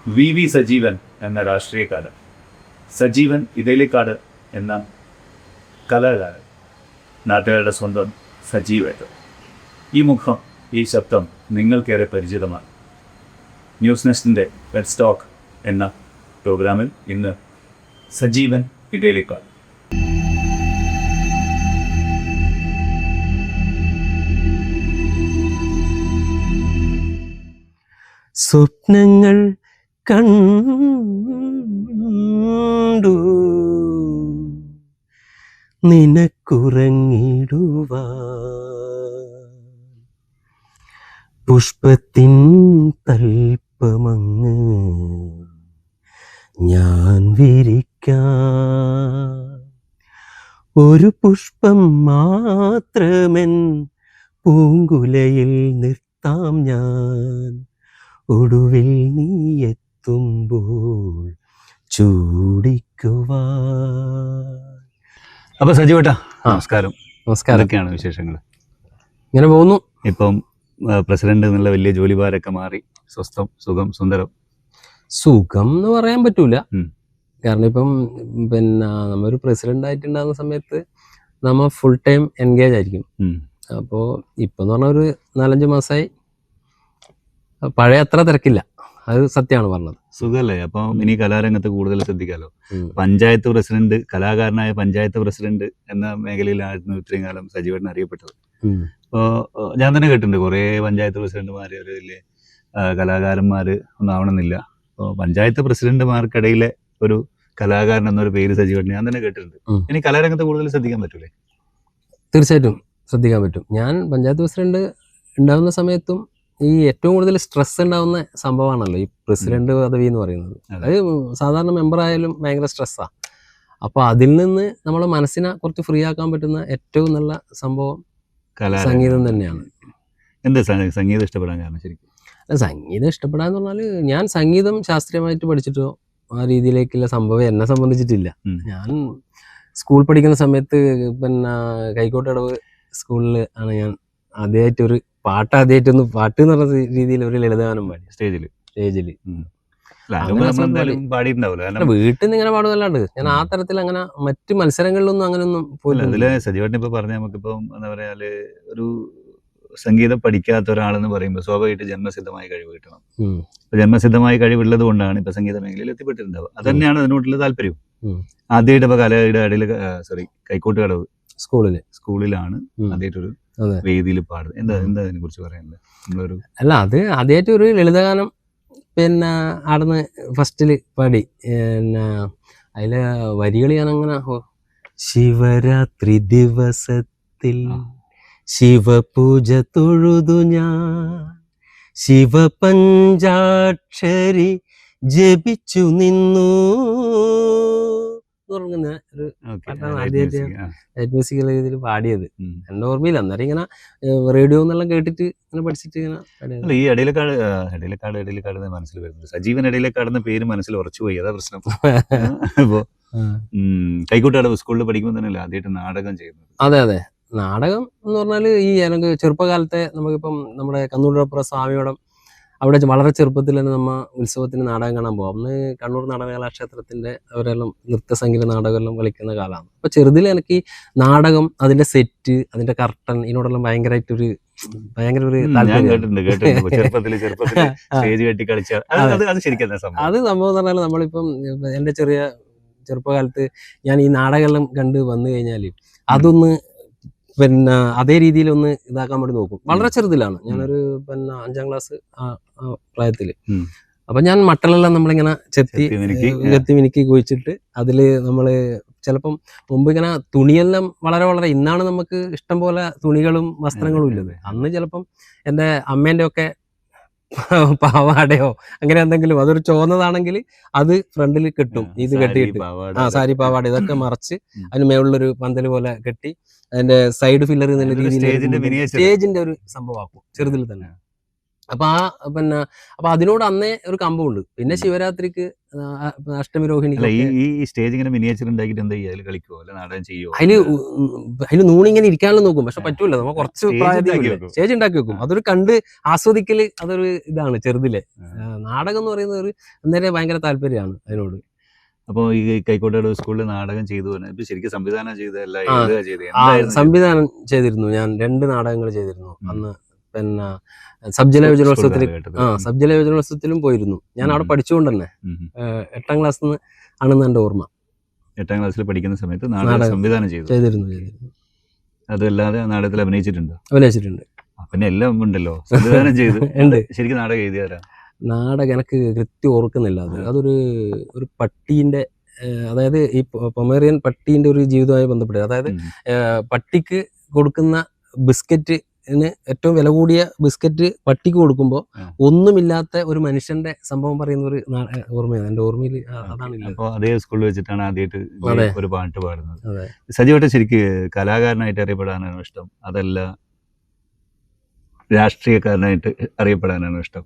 V Sajeevan എന്ന രാഷ്ട്രീയക്കാരൻ, സജീവൻ ഇടയിലേക്കാട് എന്ന കലാകാരൻ, നാട്ടുകാരുടെ സ്വന്തം സജീവേട്ടൻ. ഈ മുഖം, ഈ ശബ്ദം നിങ്ങൾക്കേറെ പരിചിതമാണ്. ന്യൂസ് നെസ്റ്റിൻ്റെ ലെറ്റ്സ് ടോക്ക് എന്ന പ്രോഗ്രാമിൽ ഇന്ന് സജീവൻ ഇടയിലേക്കാട്. സ്വപ്നങ്ങൾ കണ്ടു നിനക്കുറങ്ങിടുവാ, പുഷ്പത്തിൻ തൽപ്പമങ്ങ് ഞാൻ വിരിക്കാം. ഒരു പുഷ്പം മാത്രമെൻ പൂങ്കുലയിൽ നിർത്താം ഞാൻ, ഒടുവിൽ നീ എത്തുമ്പോൾ ചൂടിക്കുവാ. അപ്പോൾ സജീവേട്ടാ നമസ്കാരം. നമസ്കാരം. എന്തൊക്കെയാണ് വിശേഷങ്ങൾ? ഇങ്ങനെ പോകുന്നു. ഇപ്പം പ്രസിഡന്റ് എന്നുള്ള വലിയ ജോലിഭാരമൊക്കെ മാറി, സ്വസ്ഥം, സുഖം, സുന്ദരം. സുഖം എന്ന് പറയാൻ പറ്റൂല. കാരണം ഇപ്പം നമ്മൊരു പ്രസിഡന്റ് ആയിട്ടുണ്ടാകുന്ന സമയത്ത് നമ്മ ഫുൾ ടൈം എൻഗേജ് ആയിരിക്കും. അപ്പോൾ ഇപ്പം എന്ന് പറഞ്ഞാൽ ഒരു 4-5 മാസമായി പഴയ അത്ര തിരക്കില്ല. അത് സത്യമാണ് പറഞ്ഞത്. സുഖമല്ലേ? അപ്പം ഇനി കലാരംഗത്ത് കൂടുതൽ ശ്രദ്ധിക്കാമല്ലോ. പഞ്ചായത്ത് പ്രസിഡന്റ്, കലാകാരനായ പഞ്ചായത്ത് പ്രസിഡന്റ് എന്ന മേഖലയിലായിരുന്നു ഇത്രയും കാലം സജീവൻ അറിയപ്പെട്ടത്. അപ്പോൾ ഞാൻ തന്നെ കേട്ടിട്ടുണ്ട് കുറേ പഞ്ചായത്ത് പ്രസിഡന്റുമാർ ഒരു വലിയ കലാകാരന്മാർ ഒന്നും ആവണമെന്നില്ല. അപ്പോൾ പഞ്ചായത്ത് പ്രസിഡന്റുമാർക്കിടയിലെ ഒരു കലാകാരൻ എന്നൊരു പേര് സജീവൻ ഞാൻ തന്നെ കേട്ടിട്ടുണ്ട്. ഇനി കലാരംഗത്ത് കൂടുതൽ ശ്രദ്ധിക്കാൻ പറ്റൂലേ? തീർച്ചയായിട്ടും ശ്രദ്ധിക്കാൻ പറ്റും. ഞാൻ പഞ്ചായത്ത് പ്രസിഡന്റ് ഉണ്ടാകുന്ന സമയത്തും ഈ ഏറ്റവും കൂടുതൽ സ്ട്രെസ് ഉണ്ടാകുന്ന സംഭവമാണല്ലോ ഈ പ്രസിഡന്റ് പദവി എന്ന് പറയുന്നത്. അത് സാധാരണ മെമ്പർ ആയാലും ഭയങ്കര സ്ട്രെസ്സാണ്. അപ്പോൾ അതിൽ നിന്ന് നമ്മളെ മനസ്സിനെ കുറച്ച് ഫ്രീ ആക്കാൻ പറ്റുന്ന ഏറ്റവും നല്ല സംഭവം സംഗീതം തന്നെയാണ്. എന്താ സംഗീതം ഇഷ്ടപ്പെടാൻ കാരണം? ശരിക്കും സംഗീതം ഇഷ്ടപ്പെടാന്ന് പറഞ്ഞാൽ ഞാൻ സംഗീതം ശാസ്ത്രീയമായിട്ട് പഠിച്ചിട്ടോ ആ രീതിയിലേക്കുള്ള സംഭവം എന്നെ സംബന്ധിച്ചിട്ടില്ല. ഞാൻ സ്കൂൾ പഠിക്കുന്ന സമയത്ത് കൈക്കോട്ടടവ് സ്കൂളിൽ ആണ് ഞാൻ ആദ്യമായിട്ടൊരു പാട്ട് എന്ന് പറഞ്ഞ രീതിയിൽ ഒരു ലളിതഗാനം പാടി സ്റ്റേജിൽ. വീട്ടിൽ നിന്ന് ഇങ്ങനെ പാടുന്നല്ലാണ്ട് ഞാൻ ആ തരത്തിൽ അങ്ങനെ മറ്റു മത്സരങ്ങളിലൊന്നും അങ്ങനെയൊന്നും പോയില്ല. സജീവൻ ഇപ്പൊ പറഞ്ഞ നമുക്കിപ്പം എന്താ പറയാല്, ഒരു സംഗീതം പഠിക്കാത്ത ഒരാളെന്ന് പറയുമ്പോൾ സ്വാഭാവികമായിട്ട് ജന്മസിദ്ധമായ കഴിവ് കിട്ടണം. ജന്മസിദ്ധമായ കഴിവുള്ളത് കൊണ്ടാണ് ഇപ്പൊ സംഗീത മേഖലയിൽ എത്തിപ്പെട്ടിട്ടുണ്ടാവുക. അത് തന്നെയാണ് അതിനോടുള്ള താല്പര്യം. ആദ്യമായിട്ട് ഇപ്പൊ കലയുടെ ഇടയിൽ കൈക്കോട്ടുകടവ് സ്കൂളിലാണ് ആദ്യമായിട്ടൊരു വേദിയിൽ പാടുന്നത്. എന്താ അതിനെ കുറിച്ച് പറയാനുള്ളത്? നമ്മളൊരു അത് ആദ്യമായിട്ട് ഒരു ലളിതഗാനം ആടുന്ന് ഫസ്റ്റില് പാടി. അതിലെ വരികൾ ഞാൻ അങ്ങനെ ശിവരാത്രി ദിവസത്തിൽ ശിവപൂജ തൊഴുതു ഞാൻ, ശിവപഞ്ചാക്ഷരി ജപിച്ചു നിന്നു തുടങ്ങുന്ന ഒരു പാട്ടാണ് ആദ്യമായിട്ട് ലൈറ്റ് മ്യൂസിക്കൽ രീതിയിൽ പാടിയത്. എൻ്റെ ഓർമ്മയില്ല. അന്നേരം ഇങ്ങനെ റേഡിയോ എന്നെല്ലാം കേട്ടിട്ട് ഇങ്ങനെ പഠിച്ചിട്ട് ഇങ്ങനെ. ഈ ഇടയിലേക്കാട് മനസ്സിൽ വരുന്നത് സജീവൻ ഇടയിലേക്കാടുന്ന പേര് മനസ്സിൽ ഉറച്ചുപോയി. അതാ പ്രശ്നം. ഇപ്പോ കൈക്കോട്ടടവ് സ്കൂളിൽ പഠിക്കുമ്പോൾ തന്നെയല്ലേ ആദ്യമായിട്ട് നാടകം ചെയ്യുന്നത്? അതെ. നാടകം എന്ന് പറഞ്ഞാൽ ഈ എനിക്ക് ചെറുപ്പകാലത്തെ നമുക്കിപ്പം നമ്മുടെ കണ്ണൂരിപ്പുറം സ്വാമിയോടം അവിടെ വളരെ ചെറുപ്പത്തിൽ തന്നെ നമ്മ ഉത്സവത്തിന് നാടകം കാണാൻ പോകും. അന്ന് കണ്ണൂർ നാടകകലാക്ഷേത്രത്തിന്റെ അവരെല്ലാം നൃത്തസംഗീത നാടകമെല്ലാം കളിക്കുന്ന കാലമാണ്. അപ്പൊ ചെറുതിൽ എനിക്ക് ഈ നാടകം, അതിന്റെ സെറ്റ്, അതിന്റെ കർട്ടൻ, ഇതിനോടെല്ലാം ഭയങ്കര ഒരു അത് സംഭവം എന്ന് പറഞ്ഞാൽ നമ്മളിപ്പം എന്റെ ചെറുപ്പകാലത്ത് ഞാൻ ഈ നാടകമെല്ലാം കണ്ട് വന്നു കഴിഞ്ഞാൽ അതൊന്ന് അതേ രീതിയിൽ ഒന്ന് ഇതാക്കാൻ വേണ്ടി നോക്കും. വളരെ ചെറുതിലാണ്, ഞാനൊരു 5ാം ക്ലാസ് പ്രായത്തില്. അപ്പൊ ഞാൻ മട്ടലെല്ലാം നമ്മളിങ്ങനെ ചെത്തി മിനുക്കി കുഴിച്ചിട്ട് അതില് നമ്മള് ചിലപ്പം മുമ്പ് ഇങ്ങനെ തുണിയെല്ലാം വളരെ ഇന്നാണ് നമുക്ക് ഇഷ്ടം പോലെ തുണികളും വസ്ത്രങ്ങളും ഇല്ലത്. അന്ന് ചിലപ്പം എൻ്റെ അമ്മേന്റെ ഒക്കെ പാവാടയോ അങ്ങനെ എന്തെങ്കിലും അതൊരു ചോന്നതാണെങ്കിൽ അത് ഫ്രണ്ടിൽ കെട്ടും. ഇത് കെട്ടിയിട്ട് സാരി പാവാട ഇതൊക്കെ മറച്ച് അതിന് മേളുള്ളൊരു പന്തല് പോലെ കെട്ടി അതിന്റെ സൈഡ് ഫില്ലർ എന്നുള്ള രീതിയിൽ സ്റ്റേജിന്റെ ഒരു സംഭവമാക്കും ചെറുതിൽ തന്നെ. അപ്പൊ അപ്പൊ അതിനോട് അന്നേ ഒരു കമ്പമുണ്ട്. പിന്നെ ശിവരാത്രിക്ക് അഷ്ടമി രോഹിണി ഈ സ്റ്റേജ് ഇങ്ങനെ മിനിയേച്ചർ ഉണ്ടാക്കിയിട്ട് എന്താ ചെയ്യുക? കളിക്കുവോ അല്ല നാടകം ചെയ്യുവോ? അതില് നൂണിങ്ങനെ ഇരിക്കാനുള്ള നോക്കും, പക്ഷെ പറ്റൂല. നമ്മൾ കുറച്ച് സ്റ്റേജ് ഉണ്ടാക്കി വെക്കും. അതൊരു കണ്ട് ആസ്വദിക്കല് അതൊരു ഇതാണ് ചെറുതിലെ. നാടകം എന്ന് പറയുന്നത് ഒരു അന്നേരം ഭയങ്കര താല്പര്യമാണ് അതിനോട്. അപ്പൊ ഈ കൈക്കോട്ടോട് സ്കൂളിൽ നാടകം ചെയ്തു ഇപ്പൊ ശരിക്കും സംവിധാനം ചെയ്തല്ല, സംവിധാനം ചെയ്തിരുന്നു. ഞാൻ 2 നാടകങ്ങൾ ചെയ്തിരുന്നു അന്ന്. പിന്നെ സബ്ജില്ല യുവജനോത്സവത്തിൽ സബ്ജില്ല യുവജനോത്സവത്തിലും പോയിരുന്നു. ഞാൻ അവിടെ പഠിച്ചുകൊണ്ട് തന്നെ 8ാം ക്ലാസ്സിൽ നിന്ന് ആണെന്ന് എന്റെ ഓർമ്മ. 8ാം ക്ലാസ്സിൽ പഠിക്കുന്ന സമയത്ത് നാടകം സംവിധാനം ചെയ്തിരുന്നു. അതല്ലാതെ നാടകത്തിൽ അഭിനയിച്ചിട്ടുണ്ട്. പിന്നെ എല്ലാം ഉണ്ടല്ലോ, സംവിധാനം ചെയ്ത് ശരിക്കും നാടകം എഴുതിയാരാ? നാടകം എനിക്ക് കൃത്യം ഓർക്കുന്നില്ല. ഒരു പട്ടീന്റെ, അതായത് ഈ പൊമേറിയൻ പട്ടീന്റെ ഒരു ജീവിതവുമായി ബന്ധപ്പെട്ടത്. അതായത് പട്ടിക്ക് കൊടുക്കുന്ന ബിസ്ക്കറ്റ്, ഏറ്റവും വില കൂടിയ ബിസ്ക്കറ്റ് പട്ടിക്ക് കൊടുക്കുമ്പോൾ ഒന്നുമില്ലാത്ത ഒരു മനുഷ്യന്റെ സംഭവം പറയുന്ന ഒരു ഓർമ്മയാണ് എന്റെ ഓർമ്മയിൽ. അതാണ്. അപ്പോൾ അതേ സ്കൂളിൽ വെച്ചിട്ടാണ് ആദ്യമായിട്ട് ഒരു പാട്ട് പാടുന്നത്. സജീവട്ടെ ശരിക്ക് കലാകാരനായിട്ട് അറിയപ്പെടാനാണോ ഇഷ്ടം, അതല്ല രാഷ്ട്രീയക്കാരനായിട്ട് അറിയപ്പെടാനാണോ ഇഷ്ടം?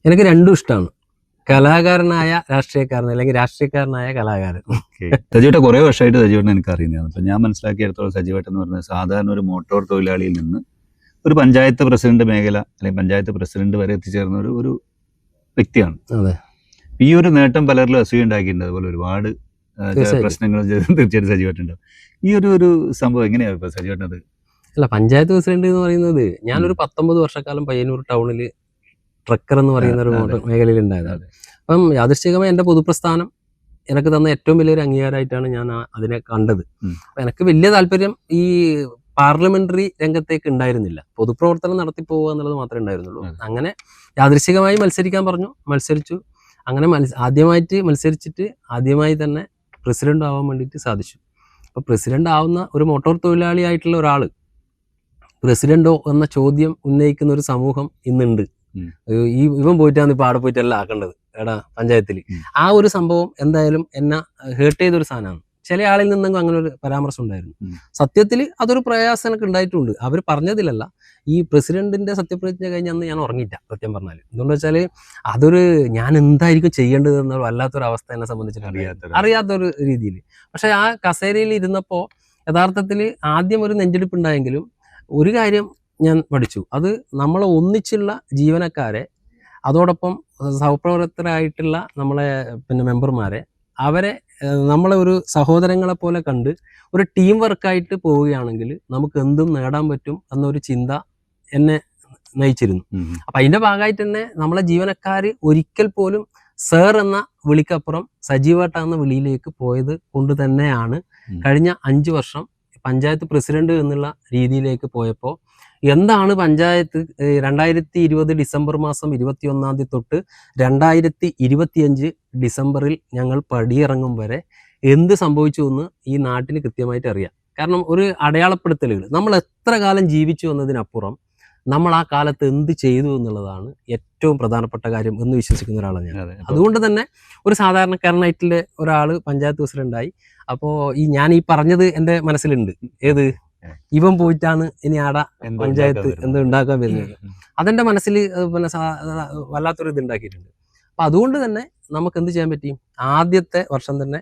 എനിക്ക് രണ്ടും ഇഷ്ടമാണ്. കലാകാരനായ രാഷ്ട്രീയക്കാരൻ, അല്ലെങ്കിൽ രാഷ്ട്രീയക്കാരനായ കലാകാരൻ. സജീവട്ടെ കുറെ വർഷമായിട്ട് സജീവട്ടൻ എനിക്ക് അറിയുന്നതാണ്. അപ്പൊ ഞാൻ മനസ്സിലാക്കിയെടുത്തോളം സജീവട്ടൻ എന്ന് പറഞ്ഞാൽ സാധാരണ ഒരു മോട്ടോർ തൊഴിലാളിയിൽ നിന്ന് ഒരു പഞ്ചായത്ത് പ്രസിഡന്റ് മേഖല അല്ലെങ്കിൽ പഞ്ചായത്ത് പ്രസിഡന്റ് വരെ എത്തിച്ചേർന്ന ഒരു വ്യക്തിയാണ്. ഈ ഒരു നേട്ടം പലരിലും അസൂയ ഉണ്ടാക്കിയിട്ടുണ്ട്. അതുപോലെ ഒരുപാട് പ്രശ്നങ്ങൾ തീർച്ചയായിട്ടും സജീവട്ടുണ്ടാവും. ഈ ഒരു സംഭവം എങ്ങനെയാണ് ഇപ്പൊ സജീവട്ടത്? അല്ല, പഞ്ചായത്ത് പ്രസിഡന്റ് എന്ന് പറയുന്നത് ഞാനൊരു 19 വർഷക്കാലം പയ്യന്നൂർ ടൗണിൽ ട്രക്കർ എന്ന് പറയുന്ന ഒരു മേഖലയിൽ ഉണ്ടായതാണ്. അപ്പം യാദൃശ്ചികമായി എൻ്റെ പൊതുപ്രസ്ഥാനം എനിക്ക് തന്ന ഏറ്റവും വലിയൊരു അംഗീകാരമായിട്ടാണ് ഞാൻ അതിനെ കണ്ടത്. അപ്പൊ എനിക്ക് വലിയ താല്പര്യം ഈ പാർലമെന്ററി രംഗത്തേക്ക് ഉണ്ടായിരുന്നില്ല. പൊതുപ്രവർത്തനം നടത്തി പോവുക എന്നുള്ളത് മാത്രമേ ഉണ്ടായിരുന്നുള്ളൂ. അങ്ങനെ യാദൃശ്ചികമായി മത്സരിക്കാൻ പറഞ്ഞു, മത്സരിച്ചു. അങ്ങനെ ആദ്യമായിട്ട് മത്സരിച്ചിട്ട് ആദ്യമായി തന്നെ പ്രസിഡന്റ് ആവാൻ വേണ്ടിയിട്ട് സാധിച്ചു. അപ്പൊ പ്രസിഡന്റ് ആവുന്ന ഒരു മോട്ടോർ തൊഴിലാളി ആയിട്ടുള്ള ഒരാള് പ്രസിഡന്റോ എന്ന ചോദ്യം ഉന്നയിക്കുന്ന ഒരു സമൂഹം ഇന്നുണ്ട്. ഇവൻ പോയിട്ടാണ് ഇപ്പൊ അവിടെ പോയിട്ടല്ല ആക്കേണ്ടത് എടാ പഞ്ചായത്തിൽ. ആ ഒരു സംഭവം എന്തായാലും എന്നെ ഹേർട്ട് ചെയ്തൊരു സാധനമാണ്. ചില ആളിൽ നിന്നെങ്കിലും അങ്ങനെ ഒരു പരാമർശം ഉണ്ടായിരുന്നു. സത്യത്തിൽ അതൊരു പ്രയാസം എനിക്ക് ഉണ്ടായിട്ടുണ്ട്. അവർ പറഞ്ഞതിലല്ല, ഈ പ്രസിഡന്റിന്റെ സത്യപ്രതിജ്ഞ കഴിഞ്ഞ അന്ന് ഞാൻ ഉറങ്ങിയില്ല സത്യം പറഞ്ഞാൽ. എന്തുകൊണ്ട് വെച്ചാൽ ഞാൻ എന്തായിരിക്കും ചെയ്യേണ്ടത് എന്ന വല്ലാത്തൊരു അവസ്ഥ എന്നെ സംബന്ധിച്ചിട്ട് അറിയാത്തൊരു രീതിയിൽ. പക്ഷെ ആ കസേരയിൽ ഇരുന്നപ്പോൾ യഥാർത്ഥത്തിൽ ആദ്യം ഒരു നെഞ്ചെടുപ്പ് ഉണ്ടായെങ്കിലും ഒരു കാര്യം ഞാൻ പഠിച്ചു. അത് നമ്മളെ ഒന്നിച്ചുള്ള ജീവനക്കാരെ, അതോടൊപ്പം സഹപ്രവർത്തകരായിട്ടുള്ള നമ്മളെ മെമ്പർമാരെ, അവരെ നമ്മളെ ഒരു സഹോദരങ്ങളെ പോലെ കണ്ട് ഒരു ടീം വർക്കായിട്ട് പോവുകയാണെങ്കിൽ നമുക്ക് എന്തും നേടാൻ പറ്റും എന്നൊരു ചിന്ത എന്നെ നയിച്ചിരുന്നു. അപ്പൊ അതിന്റെ ഭാഗമായിട്ട് തന്നെ നമ്മളെ ജീവനക്കാർ ഒരിക്കൽ പോലും സർ എന്ന വിളിക്കപ്പുറം സജീവേട്ട എന്ന വിളിയിലേക്ക് പോയത് കൊണ്ട് തന്നെയാണ് കഴിഞ്ഞ 5 വർഷം പഞ്ചായത്ത് പ്രസിഡന്റ് എന്നുള്ള രീതിയിലേക്ക് പോയപ്പോൾ എന്താണ് പഞ്ചായത്ത് 2020 ഡിസംബർ മാസം 21-ാം തീയതി തൊട്ട് 2025 ഡിസംബറിൽ ഞങ്ങൾ പടിയിറങ്ങും വരെ എന്ത് സംഭവിച്ചു എന്ന് ഈ നാട്ടിന് കൃത്യമായിട്ട് അറിയാം. കാരണം ഒരു അടയാളപ്പെടുത്തലുകൾ, നമ്മൾ എത്ര കാലം ജീവിച്ചു എന്നതിനപ്പുറം നമ്മൾ ആ കാലത്ത് എന്ത് ചെയ്തു എന്നുള്ളതാണ് ഏറ്റവും പ്രധാനപ്പെട്ട കാര്യം എന്ന് വിശ്വസിക്കുന്ന ഒരാളാണ് ഞാൻ. അതുകൊണ്ട് തന്നെ ഒരു സാധാരണക്കാരനായിട്ടുള്ള ഒരാൾ പഞ്ചായത്ത് പ്രസിഡന്റായി. അപ്പോൾ ഞാൻ ഈ പറഞ്ഞത് എൻ്റെ മനസ്സിലുണ്ട്. ഏത് ഇവൻ പോയിട്ടാണ് ഇനി ആടെ പഞ്ചായത്ത് എന്ത് ഉണ്ടാക്കാൻ വരുന്നത്, അതെന്റെ മനസ്സിൽ വല്ലാത്തൊരു ഇത് ഉണ്ടാക്കിയിട്ടുണ്ട്. അപ്പൊ അതുകൊണ്ട് തന്നെ നമുക്ക് എന്ത് ചെയ്യാൻ പറ്റി? ആദ്യത്തെ വർഷം തന്നെ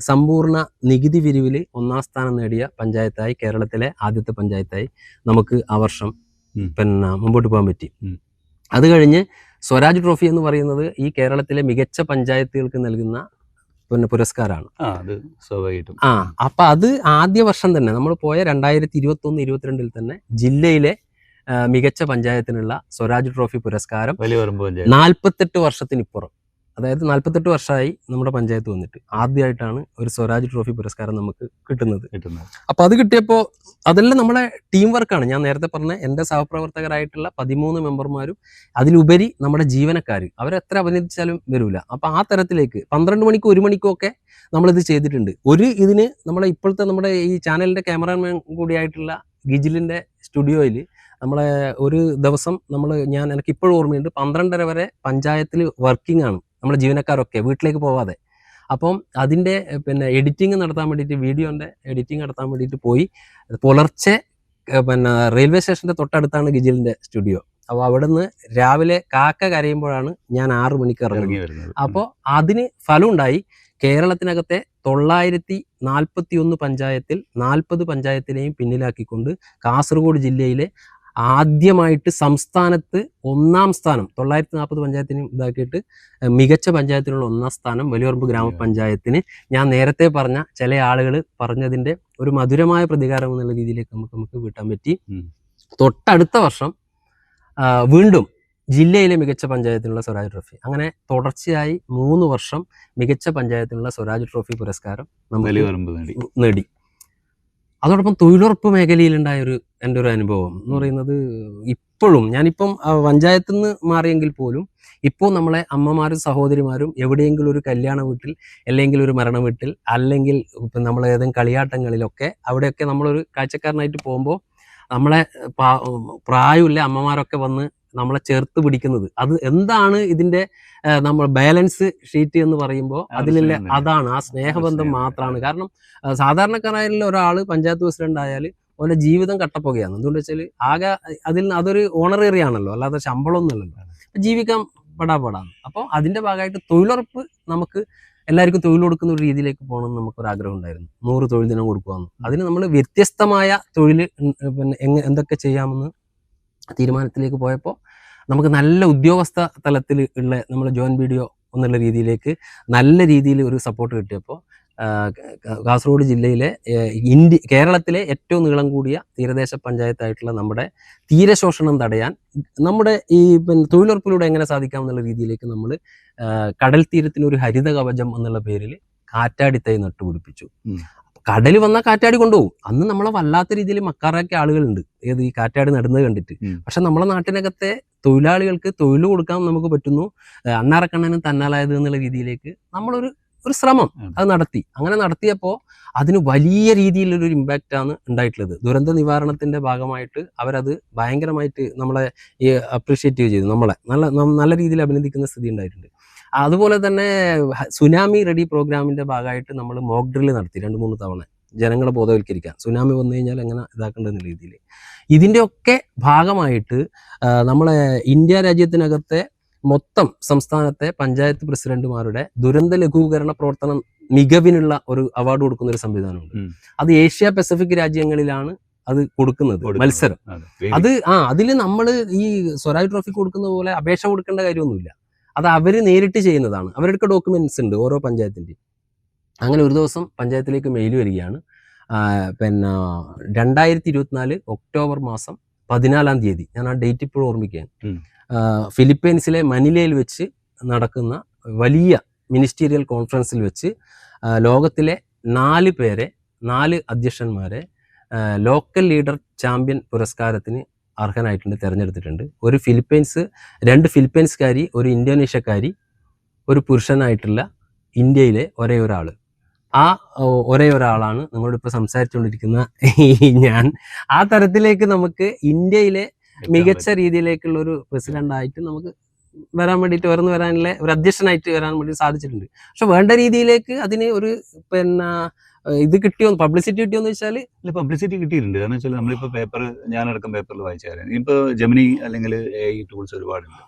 സമ്പൂർണ്ണ നികുതി പിരിവിൽ 1ാം സ്ഥാനം നേടിയ പഞ്ചായത്തായി, കേരളത്തിലെ ആദ്യത്തെ പഞ്ചായത്തായി നമുക്ക് ആ വർഷം മുമ്പോട്ട് പോകാൻ പറ്റി. അത് കഴിഞ്ഞ് സ്വരാജ് ട്രോഫി എന്ന് പറയുന്നത് ഈ കേരളത്തിലെ മികച്ച പഞ്ചായത്തുകൾക്ക് നൽകുന്ന പുരസ്കാരമാണ്. അപ്പൊ അത് ആദ്യ വർഷം തന്നെ നമ്മൾ പോയ 2021-22 തന്നെ ജില്ലയിലെ മികച്ച പഞ്ചായത്തിനുള്ള സ്വരാജ് ട്രോഫി പുരസ്കാരം 48 വർഷത്തിനിപ്പുറം, അതായത് 48 വർഷമായി നമ്മുടെ പഞ്ചായത്ത് വന്നിട്ട് ആദ്യമായിട്ടാണ് ഒരു സ്വരാജ് ട്രോഫി പുരസ്കാരം നമുക്ക് കിട്ടുന്നത്. അപ്പൊ അത് കിട്ടിയപ്പോൾ അതെല്ലാം നമ്മളെ ടീം വർക്കാണ്. ഞാൻ നേരത്തെ പറഞ്ഞ എൻ്റെ സഹപ്രവർത്തകരായിട്ടുള്ള 13 മെമ്പർമാരും അതിലുപരി നമ്മുടെ ജീവനക്കാർ, അവരെത്ര അഭിനന്ദിച്ചാലും വരൂല. അപ്പൊ ആ തരത്തിലേക്ക് 12 മണിക്കും 1 മണിക്കും ഒക്കെ നമ്മളിത് ചെയ്തിട്ടുണ്ട്. ഇതിന് നമ്മളെ ഇപ്പോഴത്തെ നമ്മുടെ ഈ ചാനലിന്റെ ക്യാമറാമാൻ കൂടിയായിട്ടുള്ള ഗിജിലിന്റെ സ്റ്റുഡിയോയിൽ നമ്മളെ ഒരു ദിവസം എനിക്ക് ഇപ്പോഴും ഓർമ്മയുണ്ട്, 12:30 വരെ പഞ്ചായത്തിൽ വർക്കിംഗ് ആണ് നമ്മുടെ ജീവനക്കാരൊക്കെ വീട്ടിലേക്ക് പോവാതെ. അപ്പം അതിൻ്റെ എഡിറ്റിംഗ് നടത്താൻ വേണ്ടിയിട്ട്, വീഡിയോൻ്റെ എഡിറ്റിംഗ് നടത്താൻ വേണ്ടിയിട്ട് പോയി. പുലർച്ചെ റെയിൽവേ സ്റ്റേഷൻ്റെ തൊട്ടടുത്താണ് ഗിജിലിൻ്റെ സ്റ്റുഡിയോ. അപ്പോൾ അവിടുന്ന് രാവിലെ കാക്ക കരയുമ്പോഴാണ് ഞാൻ 6 മണിക്ക് ഇറങ്ങി വരുന്നത്. അപ്പോൾ അതിന് ഫലം ഉണ്ടായി. കേരളത്തിനകത്തെ 941 പഞ്ചായത്തിൽ 40 പഞ്ചായത്തിനെയും പിന്നിലാക്കിക്കൊണ്ട് കാസർഗോഡ് ജില്ലയിലെ ആദ്യമായിട്ട് സംസ്ഥാനത്ത് 1-ാം സ്ഥാനം 940 പഞ്ചായത്തിനും ഇതാക്കിയിട്ട് മികച്ച പഞ്ചായത്തിനുള്ള 1-ാം സ്ഥാനം വലിയപറമ്പ് ഗ്രാമപഞ്ചായത്തിന് ഞാൻ നേരത്തെ പറഞ്ഞ ചില ആളുകൾ പറഞ്ഞതിന്റെ ഒരു മധുരമായ പ്രതികാരം എന്നുള്ള രീതിയിലേക്ക് നമുക്ക് വീട്ടാൻ പറ്റി. തൊട്ടടുത്ത വർഷം വീണ്ടും ജില്ലയിലെ മികച്ച പഞ്ചായത്തിനുള്ള സ്വരാജ് ട്രോഫി. അങ്ങനെ തുടർച്ചയായി 3 വർഷം മികച്ച പഞ്ചായത്തിനുള്ള സ്വരാജ് ട്രോഫി പുരസ്കാരം നേടി. അതോടൊപ്പം തൊഴിലുറപ്പ് മേഖലയിലുണ്ടായ എൻ്റെ ഒരു അനുഭവം എന്ന് പറയുന്നത്, ഇപ്പോഴും ഞാനിപ്പം പഞ്ചായത്തിൽ നിന്ന് മാറിയെങ്കിൽ പോലും ഇപ്പോൾ നമ്മളെ അമ്മമാരും സഹോദരിമാരും എവിടെയെങ്കിലും ഒരു കല്യാണ വീട്ടിൽ, അല്ലെങ്കിൽ ഒരു മരണ വീട്ടിൽ, അല്ലെങ്കിൽ ഇപ്പം നമ്മൾ ഏതെങ്കിലും കളിയാട്ടങ്ങളിലൊക്കെ അവിടെയൊക്കെ നമ്മളൊരു കാഴ്ചക്കാരനായിട്ട് പോകുമ്പോൾ നമ്മളെ പ്രായമില്ല അമ്മമാരൊക്കെ വന്ന് നമ്മളെ ചേർത്ത് പിടിക്കുന്നത്. അത് എന്താണ് ഇതിന്റെ നമ്മൾ ബാലൻസ് ഷീറ്റ് എന്ന് പറയുമ്പോൾ അതിലുള്ള അതാണ്, ആ സ്നേഹബന്ധം മാത്രമാണ്. കാരണം സാധാരണക്കാരായുള്ള ഒരാൾ പഞ്ചായത്ത് പ്രസിഡന്റ് ആയാൽ ഓരോ ജീവിതം കട്ടപ്പുകയാണ്. എന്തുകൊണ്ട് വെച്ചാൽ ആകെ അതൊരു ഓണറേറി ആണല്ലോ, അല്ലാതെ ശമ്പളമൊന്നുമല്ലല്ലോ, ജീവിക്കാൻ പെടാപ്പാടാണ്. അപ്പോൾ അതിന്റെ ഭാഗമായിട്ട് തൊഴിലുറപ്പ് നമുക്ക് എല്ലാവർക്കും തൊഴിൽ കൊടുക്കുന്ന ഒരു രീതിയിലേക്ക് പോകണമെന്ന് നമുക്കൊരു ആഗ്രഹം ഉണ്ടായിരുന്നു. 100 തൊഴിൽ ദിനം കൊടുക്കുവാന്ന്. അതിന് നമ്മൾ വ്യത്യസ്തമായ തൊഴിൽ പിന്നെ എന്തൊക്കെ ചെയ്യാമെന്ന് തീരുമാനത്തിലേക്ക് പോയപ്പോൾ നമുക്ക് നല്ല ഉദ്യോഗസ്ഥ തലത്തിൽ ഉള്ള നമ്മൾ ജോയിൻ വീഡിയോ എന്നുള്ള രീതിയിലേക്ക് നല്ല രീതിയിൽ ഒരു സപ്പോർട്ട് കിട്ടിയപ്പോൾ കാസർഗോഡ് ജില്ലയിലെ കേരളത്തിലെ ഏറ്റവും നീളം കൂടിയ തീരദേശ പഞ്ചായത്തായിട്ടുള്ള നമ്മുടെ തീരശോഷണം തടയാൻ നമ്മുടെ ഈ തൊഴിലുറപ്പിലൂടെ എങ്ങനെ സാധിക്കാം എന്നുള്ള രീതിയിലേക്ക് നമ്മൾ കടൽ തീരത്തിന് ഒരു ഹരിത കവചം എന്നുള്ള പേരിൽ കാറ്റാടി തൈ നട്ടുപിടിപ്പിച്ചു. കടൽ വന്നാൽ കാറ്റാടി കൊണ്ടുപോകും. അന്ന് നമ്മളെ വല്ലാത്ത രീതിയിൽ മക്കാറാക്കിയ ആളുകളുണ്ട്, ഏത് ഈ കാറ്റാടി നടുന്നത് കണ്ടിട്ട്. പക്ഷെ നമ്മളെ നാട്ടിനകത്തെ തൊഴിലാളികൾക്ക് തൊഴിൽ കൊടുക്കാൻ നമുക്ക് പറ്റുന്നു, അണ്ണാറക്കണ്ണനും തന്നാലായത് എന്നുള്ള രീതിയിലേക്ക് നമ്മളൊരു ശ്രമം അത് നടത്തി. അങ്ങനെ നടത്തിയപ്പോൾ അതിന് വലിയ രീതിയിലൊരു ഇമ്പാക്റ്റ് ആണ് ഉണ്ടായിട്ടുള്ളത്. ദുരന്ത നിവാരണത്തിന്റെ ഭാഗമായിട്ട് അവരത് ഭയങ്കരമായിട്ട് നമ്മളെ ഈ അപ്രീഷിയേറ്റ് ചെയ്തു, നമ്മളെ നല്ല രീതിയിൽ അഭിനന്ദിക്കുന്ന സ്ഥിതി ഉണ്ടായിട്ടുണ്ട്. അതുപോലെ തന്നെ സുനാമി റെഡി പ്രോഗ്രാമിന്റെ ഭാഗമായിട്ട് നമ്മൾ മോക്ക് ഡ്രിൽ നടത്തി 2-3 തവണ ജനങ്ങളെ ബോധവൽക്കരിക്കാൻ, സുനാമി വന്നു കഴിഞ്ഞാൽ എങ്ങനെ ഇതാക്കേണ്ടെന്ന രീതിയിൽ. ഇതിന്റെ ഒക്കെ ഭാഗമായിട്ട് നമ്മളെ ഇന്ത്യ രാജ്യത്തിനകത്തെ മൊത്തം സംസ്ഥാനത്തെ പഞ്ചായത്ത് പ്രസിഡന്റുമാരുടെ ദുരന്ത ലഘൂകരണ പ്രവർത്തനം മികവിനുള്ള ഒരു അവാർഡ് കൊടുക്കുന്ന ഒരു സംവിധാനമുണ്ട്. അത് ഏഷ്യ പസഫിക് രാജ്യങ്ങളിലാണ് അത് കൊടുക്കുന്നത്, മത്സരം. അത് അതിൽ നമ്മൾ ഈ സ്വരാജ് ട്രോഫി കൊടുക്കുന്ന പോലെ അപേക്ഷ കൊടുക്കേണ്ട കാര്യമൊന്നുമില്ല. അത് അവര് നേരിട്ട് ചെയ്യുന്നതാണ്. അവരുടെ ഡോക്യുമെന്റ്സ് ഉണ്ട് ഓരോ പഞ്ചായത്തിന്റെയും. അങ്ങനെ ഒരു ദിവസം പഞ്ചായത്തിലേക്ക് മെയിൽ വരികയാണ്. പിന്നെ 2024 ഒക്ടോബർ മാസം 14-ാം തീയതി, ഞാൻ ആ ഡേറ്റ് ഇപ്പോഴും ഓർമ്മിക്കുകയാണ്, ഫിലിപ്പൈൻസിലെ മനിലയിൽ വെച്ച് നടക്കുന്ന വലിയ മിനിസ്റ്റീരിയൽ കോൺഫറൻസിൽ വെച്ച് ലോകത്തിലെ 4 അധ്യക്ഷന്മാരെ ലോക്കൽ ലീഡർ ചാമ്പ്യൻ പുരസ്കാരത്തിന് അർഹനായിട്ടുണ്ട്, തിരഞ്ഞെടുത്തിട്ടുണ്ട്. 2 ഫിലിപ്പൈൻസുകാരി, 1 ഇന്തോനേഷ്യക്കാരി, 1 പുരുഷനായിട്ടുള്ള ഇന്ത്യയിലെ ഒരേ ഒരാൾ. ആ ഒരേ ഒരാളാണ് നിങ്ങളോട് ഇപ്പോൾ സംസാരിച്ചുകൊണ്ടിരിക്കുന്ന ഞാൻ. ആ തരത്തിലേക്ക് നമുക്ക് ഇന്ത്യയിലെ മികച്ച രീതിയിലേക്കുള്ള ഒരു പ്രസിഡന്റായിട്ട് നമുക്ക് വരാൻ വേണ്ടിയിട്ട് വരാനുള്ള ഒരു അധ്യക്ഷനായിട്ട് വരാൻ വേണ്ടി സാധിച്ചിട്ടുണ്ട്. പക്ഷെ വേണ്ട രീതിയിലേക്ക് അതിന് ഒരു ഇത് കിട്ടിയോ, പബ്ലിസിറ്റി കിട്ടിയോന്ന് വെച്ചാൽ പബ്ലിസിറ്റി കിട്ടിയിട്ടുണ്ട്. കാരണം വെച്ചാൽ നമ്മളിപ്പോൾ പേപ്പർ, ഞാനടക്കം പേപ്പറിൽ വായിച്ചായിരുന്നു. ഇപ്പോൾ ജെമിനി അല്ലെങ്കിൽ AI ടൂൾസ് ഒരുപാടുണ്ട്.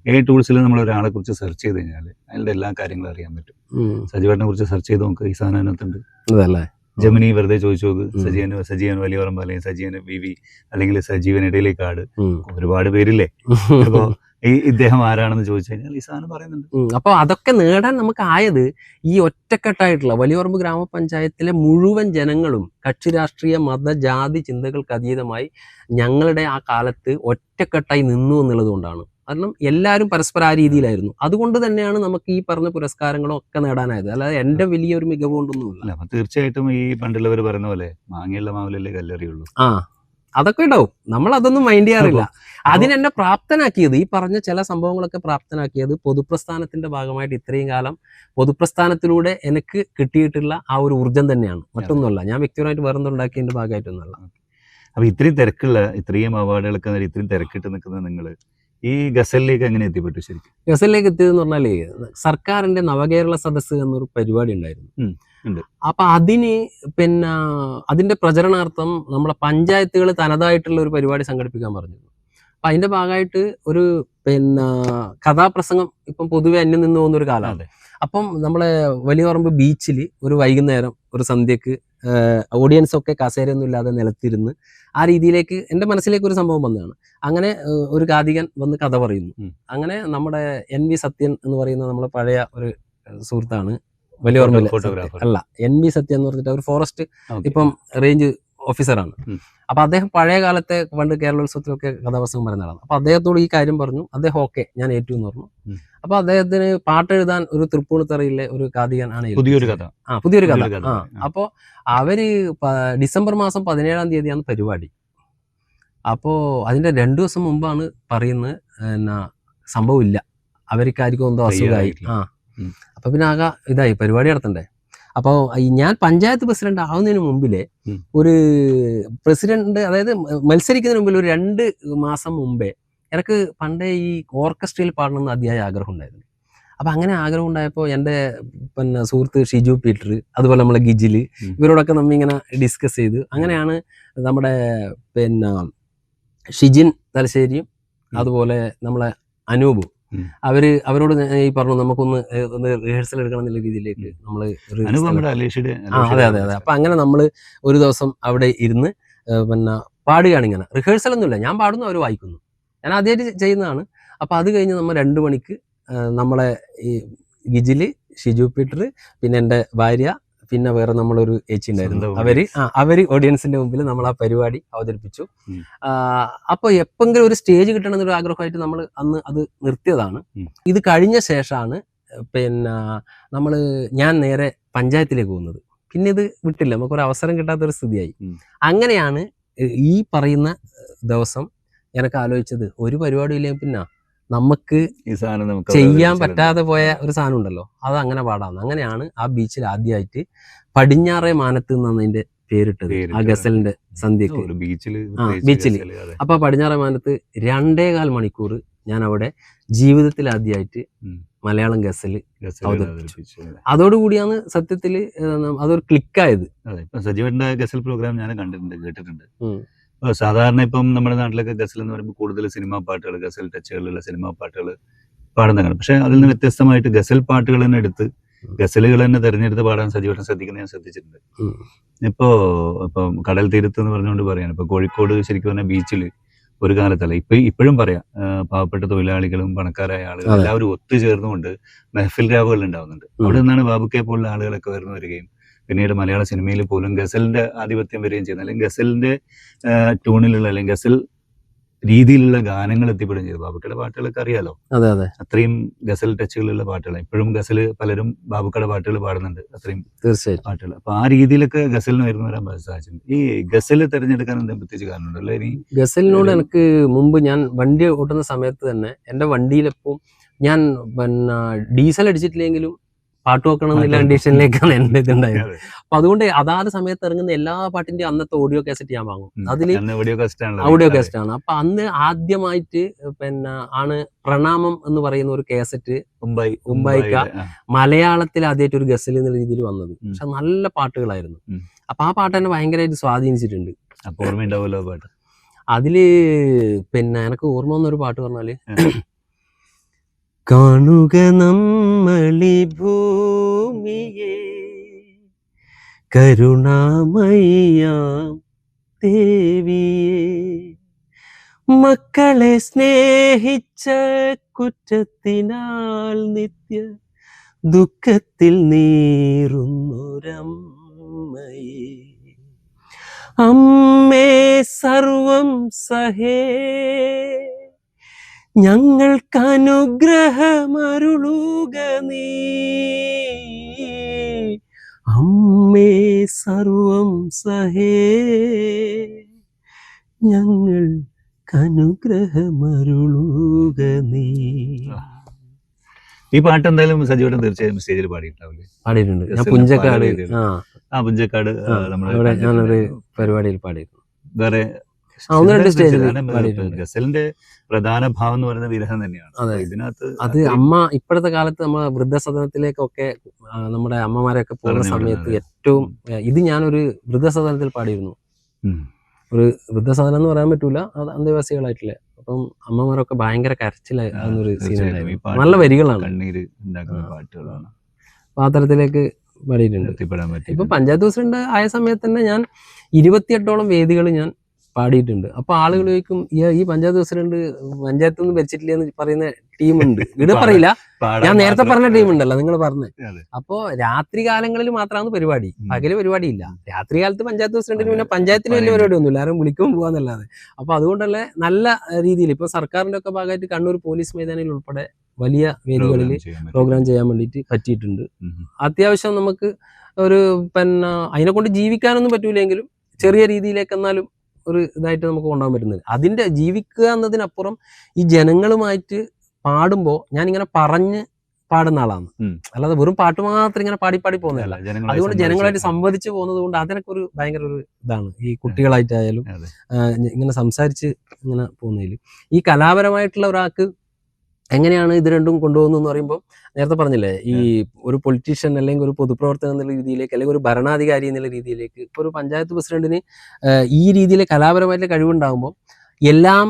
AI ടൂൾസിൽ നമ്മൾ ഒരാളെ കുറിച്ച് സെർച്ച് ചെയ്ത് കഴിഞ്ഞാൽ അതിൻ്റെ എല്ലാ കാര്യങ്ങളും അറിയാൻ പറ്റും. സജീവനെ കുറിച്ച് സെർച്ച് ചെയ്ത് നോക്ക്, ഈ സാധനം അതിനകത്തുണ്ട്. അതല്ലേ ജെമിനി വെറുതെ ചോദിച്ചു നോക്ക്, സജീവൻ വലിയപറമ്പ്, അല്ലെങ്കിൽ സജീവൻ VV, അല്ലെങ്കിൽ സജീവൻ ഇടയിലേക്കാട്, ഒരുപാട് പേരില്ലേ. അപ്പോൾ ഇദ്ദേഹം ആരാണെന്ന് ചോദിച്ചു കഴിഞ്ഞാൽ ഈ സാധനം പറയുന്നുണ്ട്. അപ്പോൾ അതൊക്കെ നേടാൻ നമുക്ക് ആയത് ഈ ഒറ്റക്കെട്ടായിട്ടുള്ള വലിയപറമ്പ് ഗ്രാമപഞ്ചായത്തിലെ മുഴുവൻ ജനങ്ങളും കക്ഷി രാഷ്ട്രീയ മത ജാതി ചിന്തകൾക്ക് അതീതമായി ഞങ്ങളുടെ ആ കാലത്ത് ഒറ്റക്കെട്ടായി നിന്നു എന്നുള്ളത് കൊണ്ടാണ്. കാരണം എല്ലാവരും പരസ്പരം ആ രീതിയിലായിരുന്നു. അതുകൊണ്ട് തന്നെയാണ് നമുക്ക് ഈ പറഞ്ഞ പുരസ്കാരങ്ങളും ഒക്കെ നേടാനായത്. അല്ലാതെ എന്റെ വലിയൊരു മികവ് കൊണ്ടൊന്നുമില്ല. തീർച്ചയായിട്ടും ഈ പണ്ടുള്ളവർ പറയുന്ന പോലെ മാങ്ങയുള്ള മാവിലല്ലേ കല്ലെറിയുള്ളൂ. അതൊക്കെ ഉണ്ടാവും. നമ്മൾ അതൊന്നും മൈൻഡ് ചെയ്യാറില്ല. അതിനെന്നെ പ്രാപ്തനാക്കിയത്, ഈ പറഞ്ഞ ചില സംഭവങ്ങളൊക്കെ പ്രാപ്തനാക്കിയത് പൊതുപ്രസ്ഥാനത്തിന്റെ ഭാഗമായിട്ട് ഇത്രയും കാലം പൊതുപ്രസ്ഥാനത്തിലൂടെ എനിക്ക് കിട്ടിയിട്ടുള്ള ആ ഒരു ഊർജ്ജം തന്നെയാണ്, മറ്റൊന്നുമല്ല. ഞാൻ വ്യക്തിപരമായിട്ട് വേറെന്തുണ്ടാക്കിയതിന്റെ ഭാഗമായിട്ടൊന്നുമല്ല. അപ്പൊ ഇത്രയും തിരക്കുള്ള, ഇത്രയും അവാർഡുകളൊക്കെ ഇത്രയും തിരക്കിട്ട് നിൽക്കുന്ന നിങ്ങൾ ഈ ഗസലിലേക്ക് എങ്ങനെ എത്തിപ്പെട്ടു? ശരിക്കും ഗസലിലേക്ക് എത്തിയതെന്ന് പറഞ്ഞാല് സർക്കാരിന്റെ നവകേരള സദസ്സ് എന്നൊരു പരിപാടി ഉണ്ടായിരുന്നു. അപ്പൊ അതിന് അതിന്റെ പ്രചരണാർത്ഥം നമ്മളെ പഞ്ചായത്തുകൾ തനതായിട്ടുള്ള ഒരു പരിപാടി സംഘടിപ്പിക്കാൻ പറഞ്ഞിരുന്നു. അപ്പൊ അതിന്റെ ഭാഗമായിട്ട് ഒരു കഥാപ്രസംഗം ഇപ്പം പൊതുവെ അന്യം നിന്ന് പോകുന്ന ഒരു കാലമാണ്. അപ്പം നമ്മളെ വലിയപറമ്പ് ബീച്ചിൽ ഒരു വൈകുന്നേരം ഒരു സന്ധ്യക്ക് ഓഡിയൻസ് ഒക്കെ കസേരയൊന്നും ഇല്ലാതെ നിലത്തിരുന്ന് ആ രീതിയിലേക്ക് എൻ്റെ മനസ്സിലേക്ക് ഒരു സംഭവം വന്നതാണ്. അങ്ങനെ ഒരു കാതികൻ വന്ന് കഥ പറയുന്നു. അങ്ങനെ നമ്മുടെ NV സത്യൻ എന്ന് പറയുന്ന നമ്മളെ പഴയ ഒരു സുഹൃത്താണ്, വലിയപറമ്പിലെ അല്ല, NV സത്യൻ എന്ന് പറഞ്ഞിട്ട് ഒരു ഫോറസ്റ്റ് ഇപ്പം റേഞ്ച് ഓഫീസറാണ്. അപ്പൊ അദ്ദേഹം പഴയ കാലത്തെ പണ്ട് കേരളോത്സവത്തിലൊക്കെ കഥാപ്രസംഗം പറയുന്നതാണ്. അപ്പൊ അദ്ദേഹത്തോട് ഈ കാര്യം പറഞ്ഞു. അദ്ദേഹം ഓക്കെ ഞാൻ ഏറ്റു എന്ന് പറഞ്ഞു. അപ്പൊ അദ്ദേഹത്തിന് പാട്ട് എഴുതാൻ ഒരു തൃപ്പൂണിത്തറയിലെ ഒരു കാതികൻ ആണ് പുതിയൊരു കഥ. അപ്പോ അവര് ഡിസംബർ മാസം 17-ാം തീയതിയാണ് പരിപാടി. അപ്പോ അതിന്റെ 2 ദിവസം മുമ്പാണ് പറയുന്നത് സംഭവം ഇല്ല, അവർക്കാർക്കും എന്തോ അസുഖമായി. അപ്പൊ പിന്നെ ആകെ ഇതായി, പരിപാടി നടത്തണ്ടേ. അപ്പോൾ ഞാൻ പഞ്ചായത്ത് പ്രസിഡന്റ് ആവുന്നതിന് മുമ്പിലെ ഒരു പ്രസിഡന്റ്, അതായത് മത്സരിക്കുന്നതിന് മുമ്പിൽ ഒരു 2 മാസം മുമ്പേ എനിക്ക് പണ്ടേ ഈ ഓർക്കസ്ട്രയിൽ പാടണമെന്ന് അതിയായ ആഗ്രഹം ഉണ്ടായിരുന്നു. അപ്പൊ അങ്ങനെ ആഗ്രഹം ഉണ്ടായപ്പോൾ എൻ്റെ സുഹൃത്ത് ഷിജു പീറ്റർ, അതുപോലെ നമ്മളെ ഗിജില്, ഇവരോടൊക്കെ നമ്മ ഇങ്ങനെ ഡിസ്കസ് ചെയ്ത് അങ്ങനെയാണ് നമ്മുടെ ഷിജിൻ തലശ്ശേരിയും അതുപോലെ നമ്മളെ അനൂപും അവരോട് ഈ പറഞ്ഞു നമുക്കൊന്ന് റിഹേഴ്സൽ എടുക്കണം എന്നുള്ള രീതിയിലേക്ക് നമ്മള് അതെ. അപ്പൊ അങ്ങനെ നമ്മള് ഒരു ദിവസം അവിടെ ഇരുന്ന് പാടുകയാണ്. ഇങ്ങനെ റിഹേഴ്സൽ ഒന്നുമില്ല, ഞാൻ പാടുന്നു, അവർ വായിക്കുന്നു, ഞാൻ ആദ്യമായിട്ട് ചെയ്യുന്നതാണ്. അപ്പൊ അത് കഴിഞ്ഞ് നമ്മൾ 2 മണിക്ക് നമ്മളെ ഈ ഗിജില്, ഷിജു പീറ്റർ, പിന്നെ എൻ്റെ ഭാര്യ, പിന്നെ വേറെ നമ്മളൊരു ഏച്ചി ഉണ്ടായിരുന്നു, അവര് ഓഡിയൻസിന്റെ മുമ്പിൽ നമ്മൾ ആ പരിപാടി അവതരിപ്പിച്ചു. അപ്പൊ എപ്പെങ്കിലും ഒരു സ്റ്റേജ് കിട്ടണം എന്നൊരു ആഗ്രഹമായിട്ട് നമ്മൾ അന്ന് അത് നിർത്തിയതാണ്. ഇത് കഴിഞ്ഞ ശേഷമാണ് ഞാൻ നേരെ പഞ്ചായത്തിലേക്ക് പോകുന്നത്. പിന്നെ ഇത് വിട്ടില്ല, നമുക്കൊരു അവസരം കിട്ടാത്തൊരു സ്ഥിതിയായി. അങ്ങനെയാണ് ഈ പറയുന്ന ദിവസം എനിക്ക് ആലോചിച്ചത്, ഒരു പരിപാടി ഇല്ലെങ്കിൽ പിന്നെ നമുക്ക് ചെയ്യാൻ പറ്റാതെ പോയ ഒരു സാധനം ഉണ്ടല്ലോ, അത് അങ്ങനെ പാടാന്ന്. അങ്ങനെയാണ് ആ ബീച്ചിൽ ആദ്യമായിട്ട് പടിഞ്ഞാറേ മാനത്ത് എന്നാണ് അതിന്റെ പേരിട്ടത്, ആ ഗസലിന്റെ സന്ധ്യക്ക് ബീച്ചില്. അപ്പൊ പടിഞ്ഞാറേ മാനത്ത് 2.25 മണിക്കൂർ ഞാൻ അവിടെ ജീവിതത്തിൽ ആദ്യമായിട്ട് മലയാളം ഗസല് അവതരിപ്പിച്ചു. അതോടുകൂടിയാണ് സത്യത്തില് അതൊരു ക്ലിക്കായത്. സജീവന്റെ ഗസൽ പ്രോഗ്രാം ഞാൻ കണ്ടിട്ടുണ്ട്, കേട്ടിട്ടുണ്ട്. സാധാരണ ഇപ്പം നമ്മുടെ നാട്ടിലൊക്കെ ഗസൽ എന്ന് പറയുമ്പോൾ കൂടുതൽ സിനിമാ പാട്ടുകൾ, ഗസൽ ടച്ചുകളുള്ള സിനിമാ പാട്ടുകൾ പാടുന്നതാണ്. പക്ഷെ അതിൽ നിന്ന് വ്യത്യസ്തമായിട്ട് ഗസൽ പാട്ടുകൾ തന്നെ എടുത്ത് ഗസലുകൾ തന്നെ തെരഞ്ഞെടുത്ത് പാടാൻ സജീവൻ ശ്രദ്ധിക്കുന്നത് ഞാൻ ശ്രദ്ധിച്ചിട്ടുണ്ട്. ഇപ്പം കടൽ തീരത്ത് എന്ന് പറഞ്ഞുകൊണ്ട് പറയാണ്, ഇപ്പൊ കോഴിക്കോട് ശരിക്കും പറഞ്ഞാൽ ബീച്ചിൽ ഒരു കാലത്തല്ല, ഇപ്പോഴും പറയാം, പാവപ്പെട്ട തൊഴിലാളികളും പണക്കാരായ ആളുകളും എല്ലാവരും ഒത്തുചേർന്നുകൊണ്ട് മെഹഫിൽ രാവുകൾ ഉണ്ടാവുന്നുണ്ട്. അവിടെ നിന്നാണ് ബാബുക്കെ പോലുള്ള ആളുകളൊക്കെ വരുന്നു വരികയും പിന്നീട് മലയാള സിനിമയിൽ പോലും ഗസലിന്റെ ആധിപത്യം വരികയും ചെയ്യുന്നത്, അല്ലെങ്കിൽ ഗസലിന്റെ ട്യൂണിലുള്ള അല്ലെങ്കിൽ ഗസൽ രീതിയിലുള്ള ഗാനങ്ങൾ എത്തിപ്പെടുകയും ചെയ്തു. ബാബുക്കയുടെ പാട്ടുകളൊക്കെ അറിയാലോ, അത്രയും ഗസൽ ടച്ചുകളുള്ള പാട്ടുകൾ. ഇപ്പോഴും ഗസൽ പലരും ബാബുക്കയുടെ പാട്ടുകൾ പാടുന്നുണ്ട്, അത്രയും തീർച്ചയായും പാട്ടുകൾ. അപ്പൊ ആ രീതിയിലൊക്കെ ഗസലിന് വരുന്ന വരാൻ സാധിച്ചിട്ടുണ്ട്. ഈ ഗസൽ തിരഞ്ഞെടുക്കാൻ എന്തെങ്കിലും പ്രത്യേകിച്ച് കാരണമുണ്ടല്ലോ? ഇനി ഗസലിനോട് എനിക്ക് മുമ്പ് ഞാൻ വണ്ടി ഓട്ടുന്ന സമയത്ത് തന്നെ എൻ്റെ വണ്ടിയിലെപ്പോൾ ഞാൻ ഡീസൽ അടിച്ചിട്ടില്ലെങ്കിലും പാട്ട് വെക്കണം എന്നുള്ള കണ്ടീഷനിലേക്കാണ് എൻ്റെ ഇതുണ്ടായത്. അപ്പൊ അതുകൊണ്ട് അതാത് സമയത്ത് ഇറങ്ങുന്ന എല്ലാ പാട്ടിന്റെ അന്നത്തെ ഓഡിയോ കാസറ്റ് ഞാൻ വാങ്ങും. അതില് ഓഡിയോ കാസറ്റ് ആണ്. അപ്പൊ അന്ന് ആദ്യമായിട്ട് ആണ് പ്രണാമം എന്ന് പറയുന്ന ഒരു കാസറ്റ് ഉമ്പായിക്ക മലയാളത്തിൽ ആദ്യമായിട്ട് ഒരു ഗസൽ എന്ന രീതിയിൽ വന്നത്. പക്ഷെ നല്ല പാട്ടുകളായിരുന്നു. അപ്പൊ ആ പാട്ട് എന്നെ ഭയങ്കരമായിട്ട് സ്വാധീനിച്ചിട്ടുണ്ട്. അപ്പൊ ഓർമ്മയുണ്ടാവുമല്ലോ പാട്ട്. അതില് എനിക്ക് ഓർമ്മ വന്നൊരു പാട്ട് പറഞ്ഞാല്, കാണുക നമ്മളി ഭൂമിയെ കരുണാമയ്യാം ദേവിയെ, മക്കളെ സ്നേഹിച്ച കുറ്റത്തിനാൽ നിത്യ ദുഃഖത്തിൽ നീറുന്നൊരമ്മയെ, അമ്മേ സർവം സഹേ ഞങ്ങൾക്കനുഗ്രഹമരുളുക നീ, അമ്മേ സർവം സഹേ ഞങ്ങൾക്കനുഗ്രഹമരുളുക നീ. ഈ പാട്ട് എന്തായാലും സജീവൻ തീർച്ചയായും സ്റ്റേജിൽ പാടിയിട്ടുണ്ടാവില്ലേ? പാടിയിട്ടുണ്ട്. ഞാൻ പുഞ്ചക്കാട് പുഞ്ചക്കാട് ഞാനൊരു പരിപാടിയിൽ പാടിയിരുന്നു. വേറെ ഗസലിന്റെ പ്രധാന ഭാവം എന്ന് പറയുന്നത് വിരഹം തന്നെയാണ്. ഇതിനകത്ത് അത് അമ്മ ഇപ്പോഴത്തെ കാലത്ത് നമ്മൾ വൃദ്ധസദനത്തിലേക്കൊക്കെ നമ്മുടെ അമ്മമാരൊക്കെ പോകുന്ന സമയത്ത് ഏറ്റവും ഇത് ഞാനൊരു വൃദ്ധസദനത്തിൽ പാടിയിരുന്നു. ഒരു വൃദ്ധസദനം എന്ന് പറയാൻ പറ്റൂല, അത് അന്തേവാസികളായിട്ടില്ല. അപ്പം അമ്മമാരൊക്കെ ഭയങ്കര കരച്ചിലാകുന്നൊരു സീൻ തീർച്ചയായും. ഈ ഉണ്ടായിരുന്നു. പാട്ട് നല്ല വരികളാണ്. കണ്ണീര് ഉണ്ടാക്കുന്ന പാട്ടുകളാണ്. പാത്രത്തിലേക്ക് പാടിയിട്ടുണ്ട്. എത്തിപ്പെടാൻ പറ്റി. ഇപ്പൊ പഞ്ചായത്ത് പ്രസിഡന്റ് ആയ സമയത്ത് തന്നെ ഞാൻ 28ഓളം വേദികൾ ഞാൻ പാടിയിട്ടുണ്ട്. അപ്പൊ ആളുകൾ ചോദിക്കും ഈ പഞ്ചായത്ത് പ്രസിഡന്റ് പഞ്ചായത്ത് ഒന്നും ഭരിച്ചിട്ടില്ല എന്ന് പറയുന്ന ടീമുണ്ട്. ഇവിടെ പറയില്ല, ഞാൻ നേരത്തെ പറഞ്ഞ ടീമുണ്ടല്ലോ നിങ്ങൾ പറഞ്ഞത്. അപ്പോ രാത്രി കാലങ്ങളിൽ മാത്രമാണ് പരിപാടി, പകല് പരിപാടിയില്ല. രാത്രി കാലത്ത് പഞ്ചായത്ത് പ്രസിഡന്റിന് പിന്നെ പഞ്ചായത്തിൽ വലിയ പരിപാടി ഒന്നുമില്ല, ആരും വിളിക്കും പോകാന്നല്ലാതെ. അപ്പൊ അതുകൊണ്ടല്ലേ നല്ല രീതിയിൽ ഇപ്പൊ സർക്കാരിന്റെ ഒക്കെ ഭാഗമായിട്ട് കണ്ണൂർ പോലീസ് മൈതാനിൽ ഉൾപ്പെടെ വലിയ വേദികളിൽ പ്രോഗ്രാം ചെയ്യാൻ വേണ്ടിയിട്ട് പറ്റിയിട്ടുണ്ട്. അത്യാവശ്യം നമുക്ക് ഒരു പിന്നെ അതിനെ കൊണ്ട് ജീവിക്കാനൊന്നും പറ്റൂലെങ്കിലും ചെറിയ രീതിയിലേക്ക് എന്നാലും ഒരു ഇതായിട്ട് നമുക്ക് കൊണ്ടുപോകാൻ പറ്റുന്നത്. അതിന്റെ ജീവിക്കുക എന്നതിനപ്പുറം ഈ ജനങ്ങളുമായിട്ട് പാടുമ്പോൾ ഞാനിങ്ങനെ പറഞ്ഞ് പാടുന്ന ആളാണ്, അല്ലാതെ വെറും പാട്ട് മാത്രം ഇങ്ങനെ പാടി പാടി പോകുന്നതല്ല. അതുകൊണ്ട് ജനങ്ങളായിട്ട് സംവദിച്ച് പോകുന്നത് കൊണ്ട് അതിനൊക്കെ ഒരു ഭയങ്കര ഒരു ഇതാണ്. ഈ കുട്ടികളായിട്ടായാലും ഇങ്ങനെ സംസാരിച്ച് ഇങ്ങനെ പോകുന്നതിൽ ഈ കലാപരമായിട്ടുള്ള ഒരാൾക്ക് എങ്ങനെയാണ് ഇത് രണ്ടും കൊണ്ടുപോകുന്നത് എന്ന് പറയുമ്പോൾ നേരത്തെ പറഞ്ഞില്ലേ, ഈ ഒരു പൊളിറ്റീഷ്യൻ അല്ലെങ്കിൽ ഒരു പൊതുപ്രവർത്തകൻ എന്നുള്ള രീതിയിലേക്ക് അല്ലെങ്കിൽ ഒരു ഭരണാധികാരി എന്നുള്ള രീതിയിലേക്ക് ഇപ്പോൾ ഒരു പഞ്ചായത്ത് പ്രസിഡന്റിന് ഈ രീതിയിൽ കലാപരമായിട്ടുള്ള കഴിവുണ്ടാകുമ്പോൾ എല്ലാം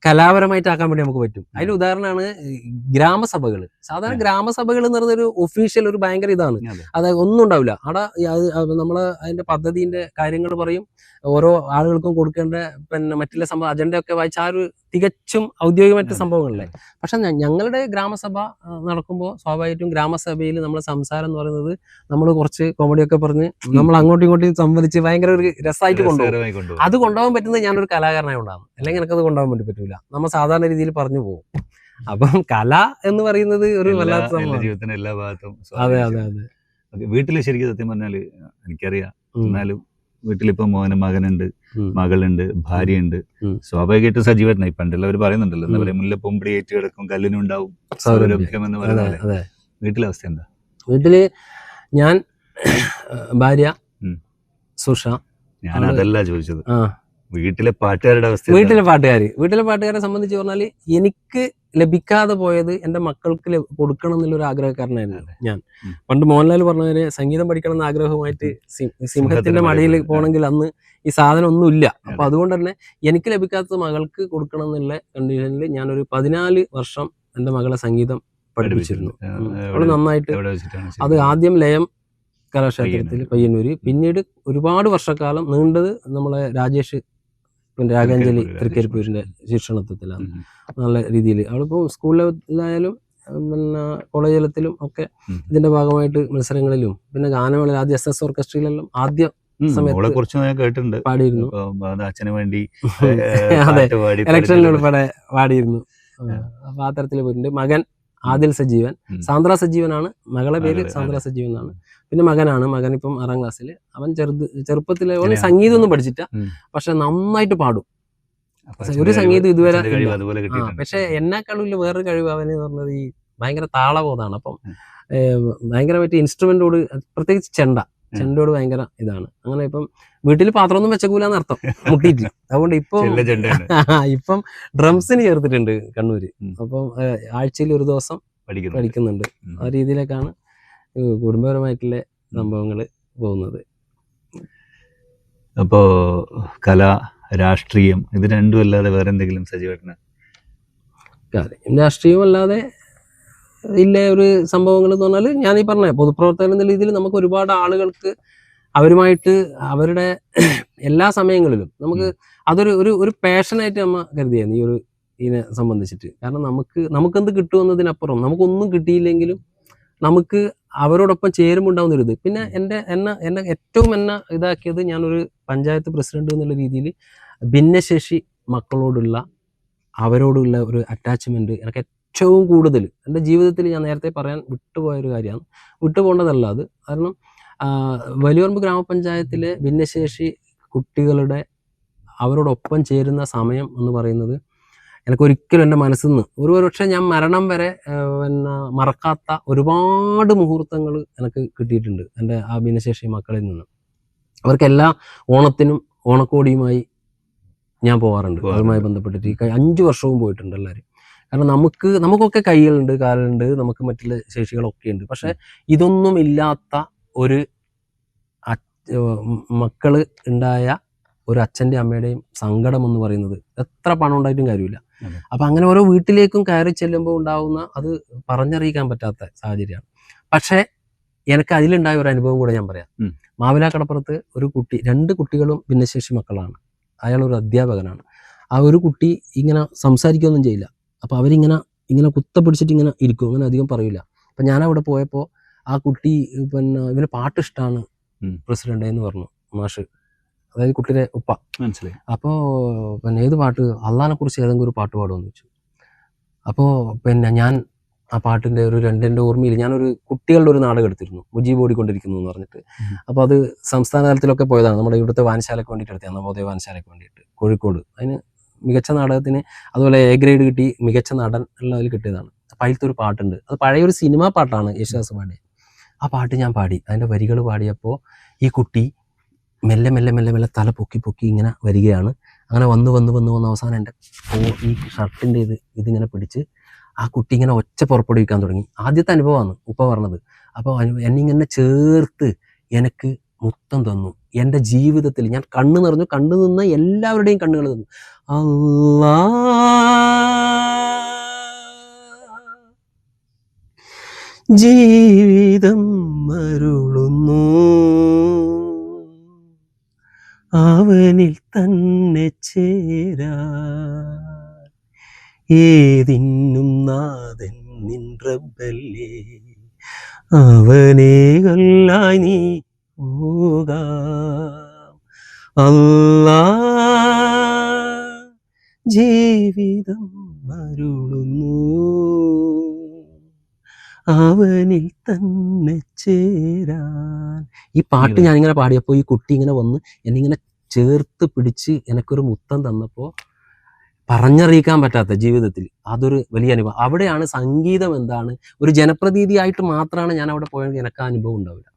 കലാപരമായിട്ടാക്കാൻ വേണ്ടി നമുക്ക് പറ്റും. അതിന് ഉദാഹരണമാണ് ഗ്രാമസഭകൾ. സാധാരണ ഗ്രാമസഭകൾ എന്ന് പറയുന്നൊരു ഒഫീഷ്യൽ ഒരു ഭയങ്കര ഇതാണ്, അതായത് ഒന്നും ഉണ്ടാവില്ല അവിടെ. നമ്മള് അതിന്റെ പദ്ധതിന്റെ കാര്യങ്ങൾ പറയും, ഓരോ ആളുകൾക്കും കൊടുക്കേണ്ട പിന്നെ മറ്റുള്ള സംഭവം അജണ്ടയൊക്കെ വായിച്ച ആ ഒരു തികച്ചും ഔദ്യോഗികമായിട്ട് സംഭവങ്ങളല്ലേ. പക്ഷെ ഞങ്ങളുടെ ഗ്രാമസഭ നടക്കുമ്പോൾ സ്വാഭാവികമായിട്ടും ഗ്രാമസഭയിൽ നമ്മുടെ സംസാരം എന്ന് പറയുന്നത് നമ്മൾ കുറച്ച് കോമഡിയൊക്കെ പറഞ്ഞ് നമ്മൾ അങ്ങോട്ടും ഇങ്ങോട്ടും സംവദിച്ച് ഭയങ്കര ഒരു രസമായിട്ട് കൊണ്ടുപോകും. അത് കൊണ്ടുപോകാൻ പറ്റുന്നത് ഞാനൊരു കലാകാരനായ കൊണ്ടാണ്, അല്ലെങ്കിൽ എനിക്കത് കൊണ്ടുപോകാൻ വേണ്ടി പറ്റൂല. നമ്മൾ സാധാരണ രീതിയിൽ പറഞ്ഞു പോകും. അപ്പം കല എന്ന് പറയുന്നത് ഒരു വല്ലാത്ത ജീവിതത്തിന്റെ എല്ലാ ഭാഗത്തും. അതെ അതെ അതെ. വീട്ടില് ശരിക്കും സത്യം പറഞ്ഞാല് എനിക്കറിയാം, എന്നാലും വീട്ടിലിപ്പോ മകനുണ്ട്, മകളുണ്ട്, ഭാര്യയുണ്ട്. സ്വാഭാവികമായിട്ടും സജീവനായി പണ്ടുള്ളവർ പറയുന്നുണ്ടല്ലോ, എന്താ പറയാ, മുല്ലപ്പൊമ്പടി ഏറ്റു കിടക്കും കല്ലിനുണ്ടാവും സൗരഭ്യം എന്ന് പറയുന്നത്. വീട്ടിലെ അവസ്ഥ എന്താ? വീട്ടില് ഞാൻ, ഭാര്യ സുഷ. ഞാൻ അതല്ല ചോദിച്ചത്, വീട്ടിലെ പാട്ടുകാരുടെ അവസ്ഥ. വീട്ടിലെ പാട്ടുകാരെ സംബന്ധിച്ച് പറഞ്ഞാല് എനിക്ക് ലഭിക്കാതെ പോയത് എന്റെ മക്കൾക്ക് കൊടുക്കണം എന്നുള്ളൊരു ആഗ്രഹക്കാരനായിരുന്നു ഞാൻ. പണ്ട് മോഹൻലാൽ പറഞ്ഞതിന് സംഗീതം പഠിക്കണം എന്ന ആഗ്രഹമായിട്ട് സിംഹത്തിന്റെ മടിയിൽ പോകണമെങ്കിൽ അന്ന് ഈ സാധനം ഒന്നുമില്ല. അപ്പൊ അതുകൊണ്ട് തന്നെ എനിക്ക് ലഭിക്കാത്തത് മകൾക്ക് കൊടുക്കണം എന്നുള്ള കണ്ടീഷനിൽ ഞാനൊരു 14 വർഷം എന്റെ മകളെ സംഗീതം പഠിപ്പിച്ചിരുന്നു. അവള് നന്നായിട്ട്, അത് ആദ്യം ലയം കലാക്ഷേത്രത്തിൽ പയ്യന്നൂര്, പിന്നീട് ഒരുപാട് വർഷക്കാലം നീണ്ടത് നമ്മളെ രാജേഷ് പിന്നെ രാഗാഞ്ജലി തൃക്കരിപ്പൂരിന്റെ ശിക്ഷണത്വത്തിലാണ്. നല്ല രീതിയിൽ അവളിപ്പോൾ സ്കൂൾ ലെവലിലായാലും പിന്നെ കോളേജ് തലത്തിലും ഒക്കെ ഇതിന്റെ ഭാഗമായിട്ട് മത്സരങ്ങളിലും പിന്നെ ഗാനമേള ആദ്യം SS ഓർക്കസ്ട്രയിലെല്ലാം ആദ്യ സമയത്ത് പാടിയിരുന്നു. അച്ഛന് വേണ്ടി അതെ, ഇലക്ഷനിൽ ഉൾപ്പെടെ പാടിയിരുന്നു. അപ്പൊ ആ തരത്തിൽ പോയിട്ടുണ്ട്. മകൻ ആദിൽ സജീവൻ, സാന്ദ്ര സജീവനാണ് മകളെ പേര്, സാന്ദ്ര സജീവൻ എന്നാണ്. പിന്നെ മകൻ ഇപ്പം 6ാം ക്ലാസ്സിൽ. അവൻ സംഗീതം ഒന്നും പഠിച്ചിട്ട, പക്ഷെ നന്നായിട്ട് പാടും. ഒരു സംഗീതം ഇതുവരെ. പക്ഷെ എന്നെക്കാളും വേറൊരു കഴിവ് അവന് പറഞ്ഞത് ഈ ഭയങ്കര താളബോധമാണ്. അപ്പം ഭയങ്കരമായിട്ട് ഇൻസ്ട്രുമെന്റോട്, പ്രത്യേകിച്ച് ചെണ്ടയോട് ഭയങ്കര ഇതാണ്. അങ്ങനെ ഇപ്പം വീട്ടിൽ പാത്രമൊന്നും വെച്ചക്കൂലെന്ന് അർത്ഥം, മുട്ടിയിട്ട്. അതുകൊണ്ട് ഇപ്പം ഡ്രംസിന് ചേർത്തിട്ടുണ്ട് കണ്ണൂര്. അപ്പം ആഴ്ചയിൽ ഒരു ദിവസം പഠിക്കുന്നുണ്ട്. ആ രീതിയിലേക്കാണ് കുടുംബപരമായിട്ടുള്ള സംഭവങ്ങൾ പോകുന്നത്. അപ്പോ കല, രാഷ്ട്രീയം ഇത് രണ്ടും അല്ലാതെ വേറെ എന്തെങ്കിലും സജീവമായിട്ട്? രാഷ്ട്രീയം അല്ലാതെ ഇല്ല ഒരു സംഭവങ്ങൾ എന്ന് പറഞ്ഞാൽ ഞാൻ ഈ പറഞ്ഞ പൊതുപ്രവർത്തകൻ എന്ന രീതിയിൽ നമുക്ക് ഒരുപാട് ആളുകൾക്ക് അവരുമായിട്ട് അവരുടെ എല്ലാ സമയങ്ങളിലും നമുക്ക് അതൊരു ഒരു പാഷനായിട്ട് നമ്മ കരുതിയായിരുന്നു ഈ ഒരു ഇതിനെ സംബന്ധിച്ചിട്ട്. കാരണം നമുക്കെന്ത് കിട്ടുമെന്നതിനപ്പുറം നമുക്കൊന്നും കിട്ടിയില്ലെങ്കിലും നമുക്ക് അവരോടൊപ്പം ചേരുമുണ്ടാവുന്നൊരിത്. പിന്നെ എന്നെ ഏറ്റവും ഇതാക്കിയത് ഞാനൊരു പഞ്ചായത്ത് പ്രസിഡന്റ് എന്നുള്ള രീതിയിൽ ഭിന്നശേഷി മക്കളോടുള്ള അവരോടുള്ള ഒരു അറ്റാച്ച്മെന്റ് എനിക്ക് ഏറ്റവും കൂടുതൽ എൻ്റെ ജീവിതത്തിൽ ഞാൻ നേരത്തെ പറയാൻ വിട്ടുപോയൊരു കാര്യമാണ്. വിട്ടുപോകേണ്ടതല്ല അത്. കാരണം വലിയപറമ്പ് ഗ്രാമപഞ്ചായത്തിലെ ഭിന്നശേഷി കുട്ടികളുടെ അവരോടൊപ്പം ചേരുന്ന സമയം എന്ന് പറയുന്നത് എനിക്കൊരിക്കലും എൻ്റെ മനസ്സിൽ നിന്ന് ഒരുപക്ഷെ ഞാൻ മരണം വരെ പിന്നെ മറക്കാത്ത ഒരുപാട് മുഹൂർത്തങ്ങൾ എനിക്ക് കിട്ടിയിട്ടുണ്ട് എൻ്റെ ആ ഭിന്നശേഷി മക്കളിൽ നിന്ന്. അവർക്ക് എല്ലാ ഓണത്തിനും ഓണക്കോടിയുമായി ഞാൻ പോകാറുണ്ട്. അതുമായി ബന്ധപ്പെട്ടിട്ട് 5 വർഷവും പോയിട്ടുണ്ട് എല്ലാവരും. കാരണം നമുക്കൊക്കെ കൈകളുണ്ട്, കാലുണ്ട്, നമുക്ക് മറ്റുള്ള ശേഷികളൊക്കെ ഉണ്ട്. പക്ഷെ ഇതൊന്നും ഇല്ലാത്ത ഒരു മക്കള് ഉണ്ടായ ഒരു അച്ഛൻ്റെ അമ്മയുടെയും സങ്കടം എന്ന് പറയുന്നത് എത്ര പണം ഉണ്ടായിട്ടും കാര്യമില്ല. അതെ. അപ്പൊ അങ്ങനെ ഓരോ വീട്ടിലേക്കും കയറി ചെല്ലുമ്പോൾ ഉണ്ടാവുന്ന അത് പറഞ്ഞറിയിക്കാൻ പറ്റാത്ത സാഹചര്യമാണ്. പക്ഷേ എനിക്ക് അതിലുണ്ടായ ഒരു അനുഭവം കൂടെ ഞാൻ പറയാം. മാവിലാക്കടപ്പുറത്ത് ഒരു കുട്ടി, 2 കുട്ടികളും ഭിന്നശേഷി മക്കളാണ്. അയാളൊരു അധ്യാപകനാണ്. ആ ഒരു കുട്ടി ഇങ്ങനെ സംസാരിക്കുകയൊന്നും ചെയ്യില്ല. അപ്പൊ ഇങ്ങനെ കുത്ത പിടിച്ചിട്ട് ഇങ്ങനെ ഇരിക്കും, അങ്ങനെ അധികം പറയില്ല. അപ്പൊ ഞാൻ അവിടെ പോയപ്പോൾ ആ കുട്ടി പിന്നെ ഇവന് പാട്ട് ഇഷ്ടമാണ് പ്രസിഡന്റ് എന്ന് പറഞ്ഞു മാഷ്, അതായത് കുട്ടിയുടെ ഉപ്പ. മനസ്സിലായി. അപ്പോൾ പിന്നെ ഏത് പാട്ട്, അള്ളാഹിനെ കുറിച്ച് ഏതെങ്കിലും ഒരു പാട്ട് പാടുമെന്ന് ചോദിച്ചു. അപ്പോൾ പിന്നെ ഞാൻ ആ പാട്ടിൻ്റെ ഒരു എൻ്റെ ഓർമ്മയിൽ ഞാനൊരു കുട്ടികളുടെ ഒരു നാടകം എടുത്തിരുന്നു, മുജീബ് ഓടിക്കൊണ്ടിരിക്കുന്നു എന്ന് പറഞ്ഞിട്ട്. അപ്പോൾ അത് സംസ്ഥാന തലത്തിലൊക്കെ പോയതാണ്, നമ്മുടെ ഇവിടുത്തെ വായനശാലയ്ക്ക് വേണ്ടിയിട്ട് എടുത്തതാണ്, നവോദയ വായനശാലയ്ക്ക് വേണ്ടിയിട്ട് കോഴിക്കോട്. അതിന് മികച്ച നാടകത്തിന് അതുപോലെ A ഗ്രേഡ് കിട്ടി, മികച്ച നടൻ എല്ലാം അതിൽ കിട്ടിയതാണ്. അപ്പോൾ അതിലത്തെ ഒരു പാട്ടുണ്ട്, അത് പഴയൊരു സിനിമാ പാട്ടാണ്, യേശുദാസ് പാടിയ. ആ പാട്ട് ഞാൻ പാടി, അതിൻ്റെ വരികൾ പാടിയപ്പോൾ ഈ കുട്ടി മെല്ലെ മെല്ലെ മെല്ലെ മെല്ലെ തല പൊക്കി പൊക്കി ഇങ്ങനെ വരികയാണ്. അങ്ങനെ വന്ന് അവസാനം എൻ്റെ ഈ ഷർട്ടിൻ്റെ ഇതിങ്ങനെ പിടിച്ച് ആ കുട്ടി ഇങ്ങനെ ഒച്ച പുറപ്പെടുവിക്കാൻ തുടങ്ങി. ആദ്യത്തെ അനുഭവമാണ് ഉപ്പ പറഞ്ഞത്. അപ്പോൾ എന്നിങ്ങനെ ചേർത്ത് എനിക്ക് മുത്തം തന്നു. എൻ്റെ ജീവിതത്തിൽ ഞാൻ കണ്ണു നിറഞ്ഞു, കണ്ണു നിന്ന് എല്ലാവരുടെയും കണ്ണുകൾ തന്നു. അല്ലാ ജീവിതം അരുളുന്നു, അവനിൽ തന്നെ ചേരാ, ഏതിന്നും നാഥൻ നിൻ റബ്ബല്ലേ, അവനെ കൊല്ലായി നീ പോകാം. അല്ലാ ജീവിതം അരുളുന്നു, അവനിൽ തന്നെ ചേരാൻ. ഈ പാട്ട് ഞാനിങ്ങനെ പാടിയപ്പോൾ ഈ കുട്ടി ഇങ്ങനെ വന്ന് എന്നിങ്ങനെ ചേർത്ത് പിടിച്ച് എനിക്കൊരു മുത്തം തന്നപ്പോൾ പറഞ്ഞറിയിക്കാൻ പറ്റാത്ത ജീവിതത്തിൽ അതൊരു വലിയ അനുഭവം. അവിടെയാണ് സംഗീതം എന്താണ്, ഒരു ജനപ്രതീതിയായിട്ട് മാത്രമാണ് ഞാൻ അവിടെ പോയത്, എനിക്ക് ആ അനുഭവം ഉണ്ടാവില്ല.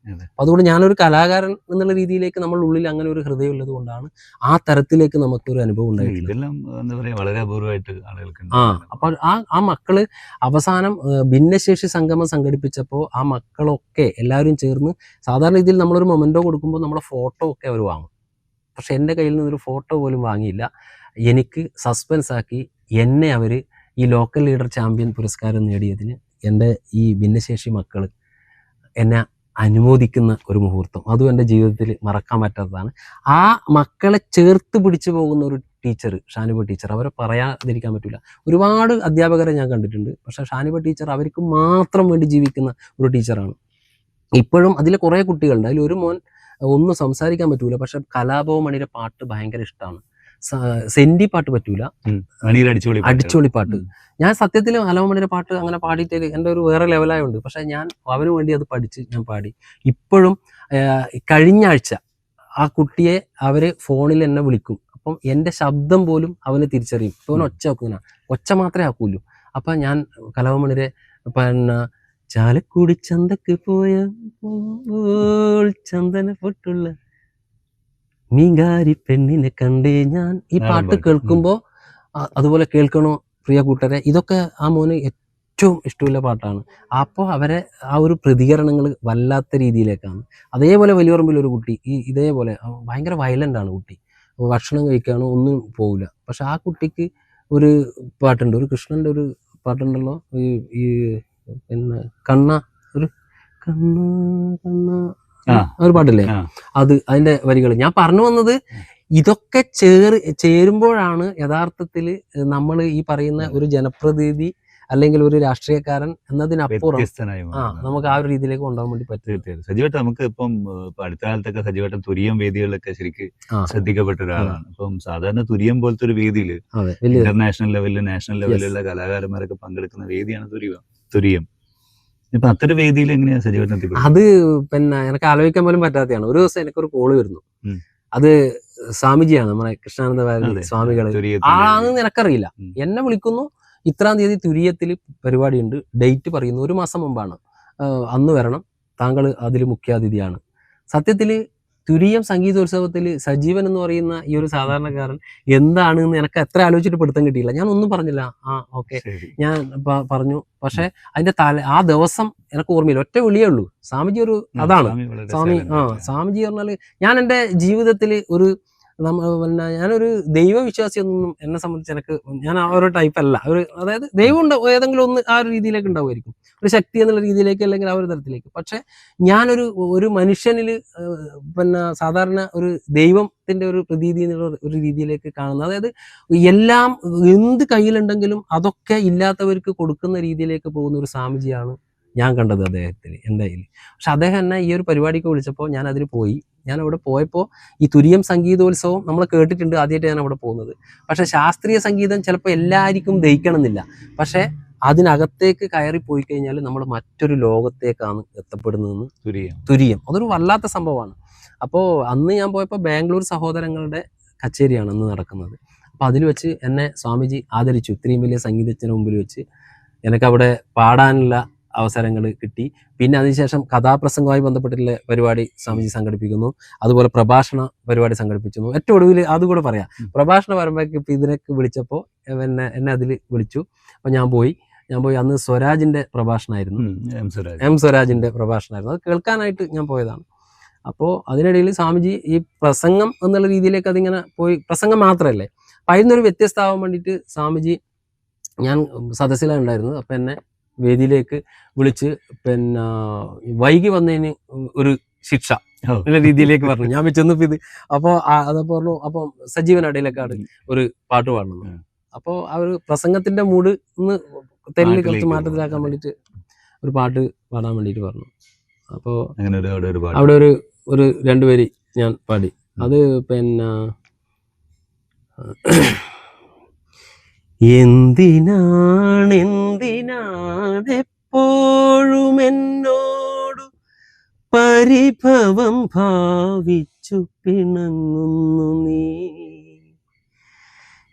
അതുകൊണ്ട് ഞാനൊരു കലാകാരൻ എന്നുള്ള രീതിയിലേക്ക് നമ്മളുടെ ഉള്ളിൽ അങ്ങനെ ഒരു ഹൃദയം ഉള്ളത് കൊണ്ടാണ് ആ തരത്തിലേക്ക് നമുക്കൊരു അനുഭവം ഉണ്ടായിട്ടില്ല. ഇതെല്ലാം എന്താ പറയാ, വളരെ അപൂർവമായിട്ട് ആളുകൾക്ക്. അപ്പോൾ ആ മക്കള് അവസാനം ഭിന്നശേഷി സംഗമം സംഘടിപ്പിച്ചപ്പോൾ ആ മക്കളൊക്കെ എല്ലാവരും ചേർന്ന്, സാധാരണ രീതിയിൽ നമ്മളൊരു മൊമെന്റോ കൊടുക്കുമ്പോൾ നമ്മുടെ ഫോട്ടോ ഒക്കെ അവർ വാങ്ങും. പക്ഷെ എൻ്റെ കയ്യിൽ നിന്നൊരു ഫോട്ടോ പോലും വാങ്ങിയില്ല. എനിക്ക് സസ്പെൻസ് ആക്കി എന്നെ അവർ ഈ ലോക്കൽ ലീഡർ ചാമ്പ്യൻ പുരസ്കാരം നേടിയതിന് എൻ്റെ ഈ ഭിന്നശേഷി മക്കൾ എന്നെ അനുമോദിക്കുന്ന ഒരു മുഹൂർത്തം, അതും എൻ്റെ ജീവിതത്തിൽ മറക്കാൻ പറ്റാത്തതാണ്. ആ മക്കളെ ചേർത്ത് പിടിച്ചു പോകുന്ന ഒരു ടീച്ചർ, ഷാനിബ ടീച്ചർ, അവരെ പറയാതിരിക്കാൻ പറ്റില്ല. ഒരുപാട് അധ്യാപകരെ ഞാൻ കണ്ടിട്ടുണ്ട്, പക്ഷെ ഷാനിബ ടീച്ചർ അവർക്ക് മാത്രം വേണ്ടി ജീവിക്കുന്ന ഒരു ടീച്ചറാണ്. ഇപ്പോഴും അതിൽ കുറേ കുട്ടികളുണ്ട്, അതിൽ ഒരു മോൻ ഒന്നും സംസാരിക്കാൻ പറ്റൂല, പക്ഷെ കലാഭവമണിയുടെ പാട്ട് ഭയങ്കര ഇഷ്ടമാണ്. സെന്റി പാട്ട് പറ്റൂല, അടിച്ചുപൊളി പാട്ട്. ഞാൻ സത്യത്തിൽ കലാഭവമണിയുടെ പാട്ട് അങ്ങനെ പാടിയിട്ട് എൻ്റെ ഒരു വേറെ ലെവലായുണ്ട്, പക്ഷെ ഞാൻ അവന് വേണ്ടി അത് പഠിച്ച് ഞാൻ പാടി. ഇപ്പോഴും കഴിഞ്ഞ ആഴ്ച ആ കുട്ടിയെ അവര് ഫോണിൽ എന്നെ വിളിക്കും, അപ്പം എൻ്റെ ശബ്ദം പോലും അവന് തിരിച്ചറിയും. ഇപ്പൊ അവന് ഒച്ച വെക്കുന്ന ഒച്ച മാത്രമേ ആക്കൂലൂ. അപ്പൊ ഞാൻ കലാഭവമണിയുടെ പിന്നെ ചാലക്കുടി ചന്തക്ക് പോയപ്പോൾ ചന്ദന പൊട്ടുള്ള മീങ്കാരി പെണ്ണിനെ കണ്ടേ ഞാൻ, ഈ പാട്ട് കേൾക്കുമ്പോ അതുപോലെ കേൾക്കണോ പ്രിയ കൂട്ടരെ, ഇതൊക്കെ ആ മോന് ഏറ്റവും ഇഷ്ടമുള്ള പാട്ടാണ്. അപ്പോൾ അവരെ ആ ഒരു പ്രതികരണങ്ങൾ വല്ലാത്ത രീതിയിലേക്കാണ്. അതേപോലെ വലിയറമ്പിൽ ഒരു കുട്ടി ഇതേപോലെ ഭയങ്കര വയലന്റ് ആണ് കുട്ടി, ഭക്ഷണം കഴിക്കാനോ ഒന്നും പോവില്ല. പക്ഷെ ആ കുട്ടിക്ക് ഒരു പാട്ടുണ്ട്, ഒരു കൃഷ്ണന്റെ ഒരു പാട്ടുണ്ടല്ലോ, ഈ പിന്നെ ഒരു പാട്ടില്ലേ, അതിന്റെ വരികൾ ഞാൻ പറഞ്ഞു വന്നത്. ഇതൊക്കെ ചേരുമ്പോഴാണ് യഥാർത്ഥത്തിൽ നമ്മൾ ഈ പറയുന്ന ഒരു ജനപ്രതിനിധി അല്ലെങ്കിൽ ഒരു രാഷ്ട്രീയക്കാരൻ എന്നതിനപ്പുറം നമുക്ക് ആ ഒരു രീതിയിലേക്ക് കൊണ്ടുപോകാൻ വേണ്ടി പറ്റും. സജീവട്ടം നമുക്ക് ഇപ്പം അടുത്ത കാലത്തൊക്കെ സജീവട്ടം തുരിയം വേദികളിലൊക്കെ ശരിക്ക് ശ്രദ്ധിക്കപ്പെട്ട ഒരാളാണ്. ഇപ്പം സാധാരണ തുരിയം പോലത്തെ ഒരു വേദിയിൽ ഇന്റർനാഷണൽ ലെവലിൽ നാഷണൽ ലെവലിലുള്ള കലാകാരന്മാരൊക്കെ പങ്കെടുക്കുന്ന വേദിയാണ് തുരിയം. ഇപ്പൊ അത്തരം വേദിയിൽ എങ്ങനെയാ സജീവട്ടം? അത് പിന്നെ എനിക്ക് ആലോചിക്കാൻ പോലും പറ്റാത്തതാണ്. ഒരു ദിവസം എനിക്കൊരു കോള് വരുന്നു, അത് സ്വാമിജിയാണ്, നമ്മുടെ കൃഷ്ണാനന്ദ ഭാരതി സ്വാമികള് ആണെന്ന് എനിക്കറിയില്ല. എന്നെ വിളിക്കുന്നു, ഇത്രാം തീയതി തുര്യത്തിൽ പരിപാടിയുണ്ട്, ഡേറ്റ് പറയുന്നു, 1 മാസം മുമ്പാണ്, അന്ന് വരണം, താങ്കൾ അതിൽ മുഖ്യാതിഥിയാണ്. സത്യത്തിൽ തുരിയം സംഗീതോത്സവത്തിൽ സജീവൻ എന്ന് പറയുന്ന ഈ ഒരു സാധാരണക്കാരൻ എന്താണ് എന്ന് എനിക്ക് എത്ര ആലോചിച്ചിട്ട് പിടുത്തം കിട്ടിയില്ല. ഞാൻ ഒന്നും പറഞ്ഞില്ല, ഓക്കെ ഞാൻ പറഞ്ഞു. പക്ഷെ അതിന്റെ ആ ദിവസം എനിക്ക് ഓർമ്മയില്ല, ഒറ്റ വിളിയേ ഉള്ളൂ. സ്വാമിജി ഒരു അതാണ് സ്വാമി. സ്വാമിജി പറഞ്ഞാല് ഞാൻ എൻ്റെ ജീവിതത്തിൽ ഒരു പിന്നെ ഞാനൊരു ദൈവവിശ്വാസിയൊന്നും എന്നെ സംബന്ധിച്ച് ഞാൻ ആ ഒരു ടൈപ്പ് അല്ല. അതായത് ദൈവം ഏതെങ്കിലും ഒന്ന് ആ ഒരു രീതിയിലേക്ക് ഉണ്ടാവുമായിരിക്കും, ഒരു ശക്തി എന്നുള്ള രീതിയിലേക്ക്, അല്ലെങ്കിൽ ആ ഒരു തരത്തിലേക്ക്. പക്ഷെ ഞാനൊരു മനുഷ്യനിൽ പിന്നെ സാധാരണ ഒരു ദൈവത്തിന്റെ ഒരു പ്രതീതി എന്നുള്ള ഒരു രീതിയിലേക്ക് കാണുന്നത്. അതായത് എല്ലാം എന്ത് കയ്യിലുണ്ടെങ്കിലും അതൊക്കെ ഇല്ലാത്തവർക്ക് കൊടുക്കുന്ന രീതിയിലേക്ക് പോകുന്ന ഒരു സ്വാമിജിയാണ് ഞാൻ കണ്ടത് അദ്ദേഹത്തിന്, എൻ്റെ കയ്യിൽ. പക്ഷെ അദ്ദേഹം എന്നെ ഈ ഒരു പരിപാടിക്ക് വിളിച്ചപ്പോൾ ഞാൻ അതിന് പോയി. ഞാൻ അവിടെ പോയപ്പോൾ ഈ തുരീയം സംഗീതോത്സവം നമ്മൾ കേട്ടിട്ടുണ്ട്, ആദ്യമായിട്ട് ഞാൻ അവിടെ പോകുന്നത്. പക്ഷെ ശാസ്ത്രീയ സംഗീതം ചിലപ്പോൾ എല്ലാവർക്കും ദഹിക്കണമെന്നില്ല. പക്ഷെ അതിനകത്തേക്ക് കയറി പോയി കഴിഞ്ഞാൽ നമ്മൾ മറ്റൊരു ലോകത്തേക്കാണ് എത്തപ്പെടുന്നതെന്ന്. തുരീയം അതൊരു വല്ലാത്ത സംഭവമാണ്. അപ്പോൾ അന്ന് ഞാൻ പോയപ്പോൾ ബാംഗ്ലൂർ സഹോദരങ്ങളുടെ കച്ചേരിയാണ് അന്ന് നടക്കുന്നത്. അപ്പോൾ അതിൽ വെച്ച് എന്നെ സ്വാമിജി ആദരിച്ചു. ഇത്രയും വലിയ സംഗീതജ്ഞന് മുമ്പിൽ വെച്ച് എനിക്കവിടെ പാടാനുള്ള അവസരങ്ങൾ കിട്ടി. പിന്നെ അതിനുശേഷം കഥാപ്രസംഗവുമായി ബന്ധപ്പെട്ടുള്ള പരിപാടി സ്വാമിജി സംഘടിപ്പിക്കുന്നു. അതുപോലെ പ്രഭാഷണ പരിപാടി സംഘടിപ്പിക്കുന്നു. ഏറ്റവും ഒടുവിൽ അതുകൂടെ പറയാം, പ്രഭാഷണ പരമ്പരയ്ക്ക് ഇപ്പം ഇതിനൊക്കെ വിളിച്ചപ്പോൾ എന്നെ അതിൽ വിളിച്ചു. അപ്പം ഞാൻ പോയി. അന്ന് സ്വരാജിന്റെ പ്രഭാഷണമായിരുന്നു, എം സ്വരാജിന്റെ പ്രഭാഷണമായിരുന്നു. അത് കേൾക്കാനായിട്ട് ഞാൻ പോയതാണ്. അപ്പോൾ അതിനിടയിൽ സ്വാമിജി ഈ പ്രസംഗം എന്നുള്ള രീതിയിലേക്ക് അതിങ്ങനെ പോയി. പ്രസംഗം മാത്രമല്ലേ, അപ്പം അതിനൊരു വ്യത്യസ്തമാവാൻ വേണ്ടിയിട്ട് സ്വാമിജി, ഞാൻ സദസ്സിലാണ് ഉണ്ടായിരുന്നത്, അപ്പം എന്നെ വേദിയിലേക്ക് വിളിച്ച് പിന്നെ വൈകി വന്നതിന് ഒരു ശിക്ഷ എന്നുള്ള രീതിയിലേക്ക് പറഞ്ഞു. ഞാൻ ചെന്നപ്പോൾ ഇത് അപ്പോൾ അതപ്പോൾ പറഞ്ഞു, അപ്പം സജീവൻ അടയിലേക്കാണ് ഒരു പാട്ട് പാടണം. അപ്പോൾ ആ ഒരു പ്രസംഗത്തിന്റെ മൂഡ് ഒന്ന് തെല്ല് കുറച്ച് മാറ്റത്തിലാക്കാൻ വേണ്ടിയിട്ട് ഒരു പാട്ട് പാടാൻ വേണ്ടിയിട്ട് പറഞ്ഞു. അപ്പോൾ അവിടെ ഒരു രണ്ടുപേര് ഞാൻ പാടി. അത് പിന്നെ എന്തിനാണ് എപ്പോഴും എന്നോടു പരിഭവം ഭാവിച്ചു പിണങ്ങുന്നു നീ,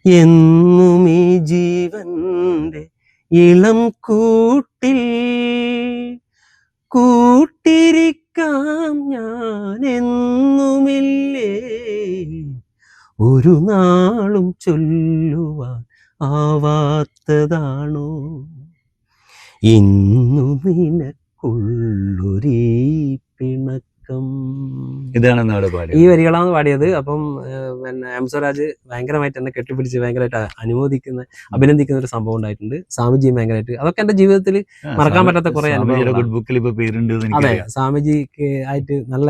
എന്നും ഈ ജീവന്റെ ഇളം കൂട്ടിൽ കൂട്ടിരിക്കാം ഞാൻ എന്നുമില്ലേ, ഒരു നാളും ചൊല്ലുവാൻ ആവാത്തതാണോ ഇന്നു നിനക്കുള്ളൊരീ പിണക്കം. ഇതാണ് ഈ വരികളാണ് പാടിയത്. അപ്പം പിന്നെ എം സ്വരാജ് ഭയങ്കരമായിട്ട് എന്നെ കെട്ടിപ്പിടിച്ച് ഭയങ്കരമായിട്ട് അഭിനന്ദിക്കുന്ന ഒരു സംഭവം ഉണ്ടായിട്ടുണ്ട്. സ്വാമിജിയും ഭയങ്കരമായിട്ട്, അതൊക്കെ എന്റെ ജീവിതത്തിൽ മറക്കാൻ പറ്റാത്ത കുറെ അനുഭവങ്ങൾ. അതെ, സ്വാമിജിക്ക് ആയിട്ട് നല്ല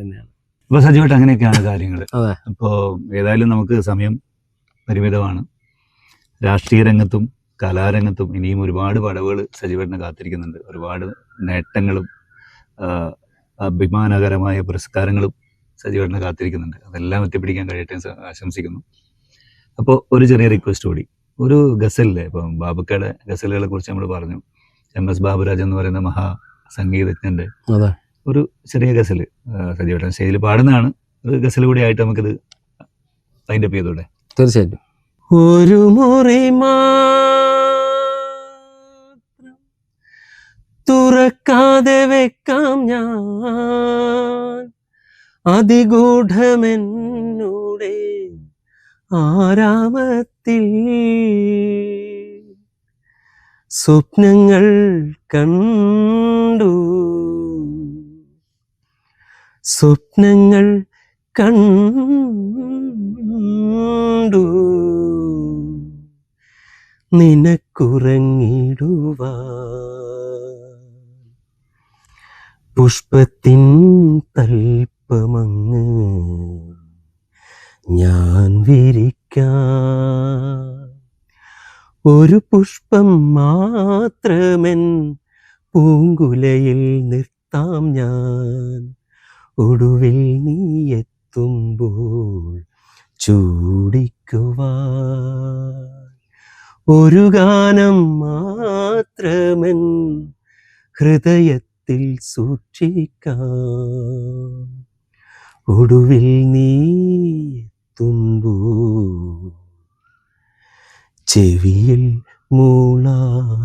തന്നെയാണ്. ഇപ്പൊ സജീവായിട്ട് അങ്ങനെയൊക്കെയാണ് കാര്യങ്ങൾ. ഇപ്പോ ഏതായാലും നമുക്ക് സമയം പരിമിതമാണ്. രാഷ്ട്രീയ രംഗത്തും കലാരംഗത്തും ഇനിയും ഒരുപാട് പടവുകൾ സജീവേട്ടനെ കാത്തിരിക്കുന്നുണ്ട്. ഒരുപാട് നേട്ടങ്ങളും അഭിമാനകരമായ പുരസ്കാരങ്ങളും സജീവേട്ടനെ കാത്തിരിക്കുന്നുണ്ട്. അതെല്ലാം എത്തിപ്പിടിക്കാൻ കഴിയട്ടെ ആശംസിക്കുന്നു. അപ്പോൾ ഒരു ചെറിയ റിക്വസ്റ്റ് കൂടി, ഒരു ഗസലിലെ ഇപ്പം ബാബുക്കയുടെ ഗസലുകളെ കുറിച്ച് നമ്മൾ പറഞ്ഞു. MS ബാബുരാജ് എന്ന് പറയുന്ന മഹാസംഗീതജ്ഞന്റെ ഒരു ചെറിയ ഗസല് സജീവേട്ടൻ സ്റ്റേജിൽ പാടുന്നതാണ്. ഒരു ഗസൽ കൂടി ആയിട്ട് നമുക്കിത് വൈൻഡ് അപ്പ് ചെയ്തൂടെ? തീർച്ചയായിട്ടും. ഒരു മുറി തുറക്കാതെ വെക്കാം ഞാൻ അതിഗൂഢമെന്നൂടെ ആരാമത്തിൽ, സ്വപ്നങ്ങൾ കണ്ടു നിനക്കുറങ്ങിടുവാൻ, പുഷ്പത്തിൻ തൽപ്പമങ്ങ് ഞാൻ വിരിക്കാം, ഒരു പുഷ്പം മാത്രമെൻ പൂങ്കുലയിൽ നിർത്താം ഞാൻ, ഒടുവിൽ നീ എത്തുമ്പോൾ ചൂടിക്കുവാൻ, ഒരു ഗാനം മാത്രമെൻ ഹൃദയത്തിൽ സൂക്ഷിക്കാം, ഒടുവിൽ നീ എത്തുമ്പോൾ ചെവിയിൽ മൂളാം.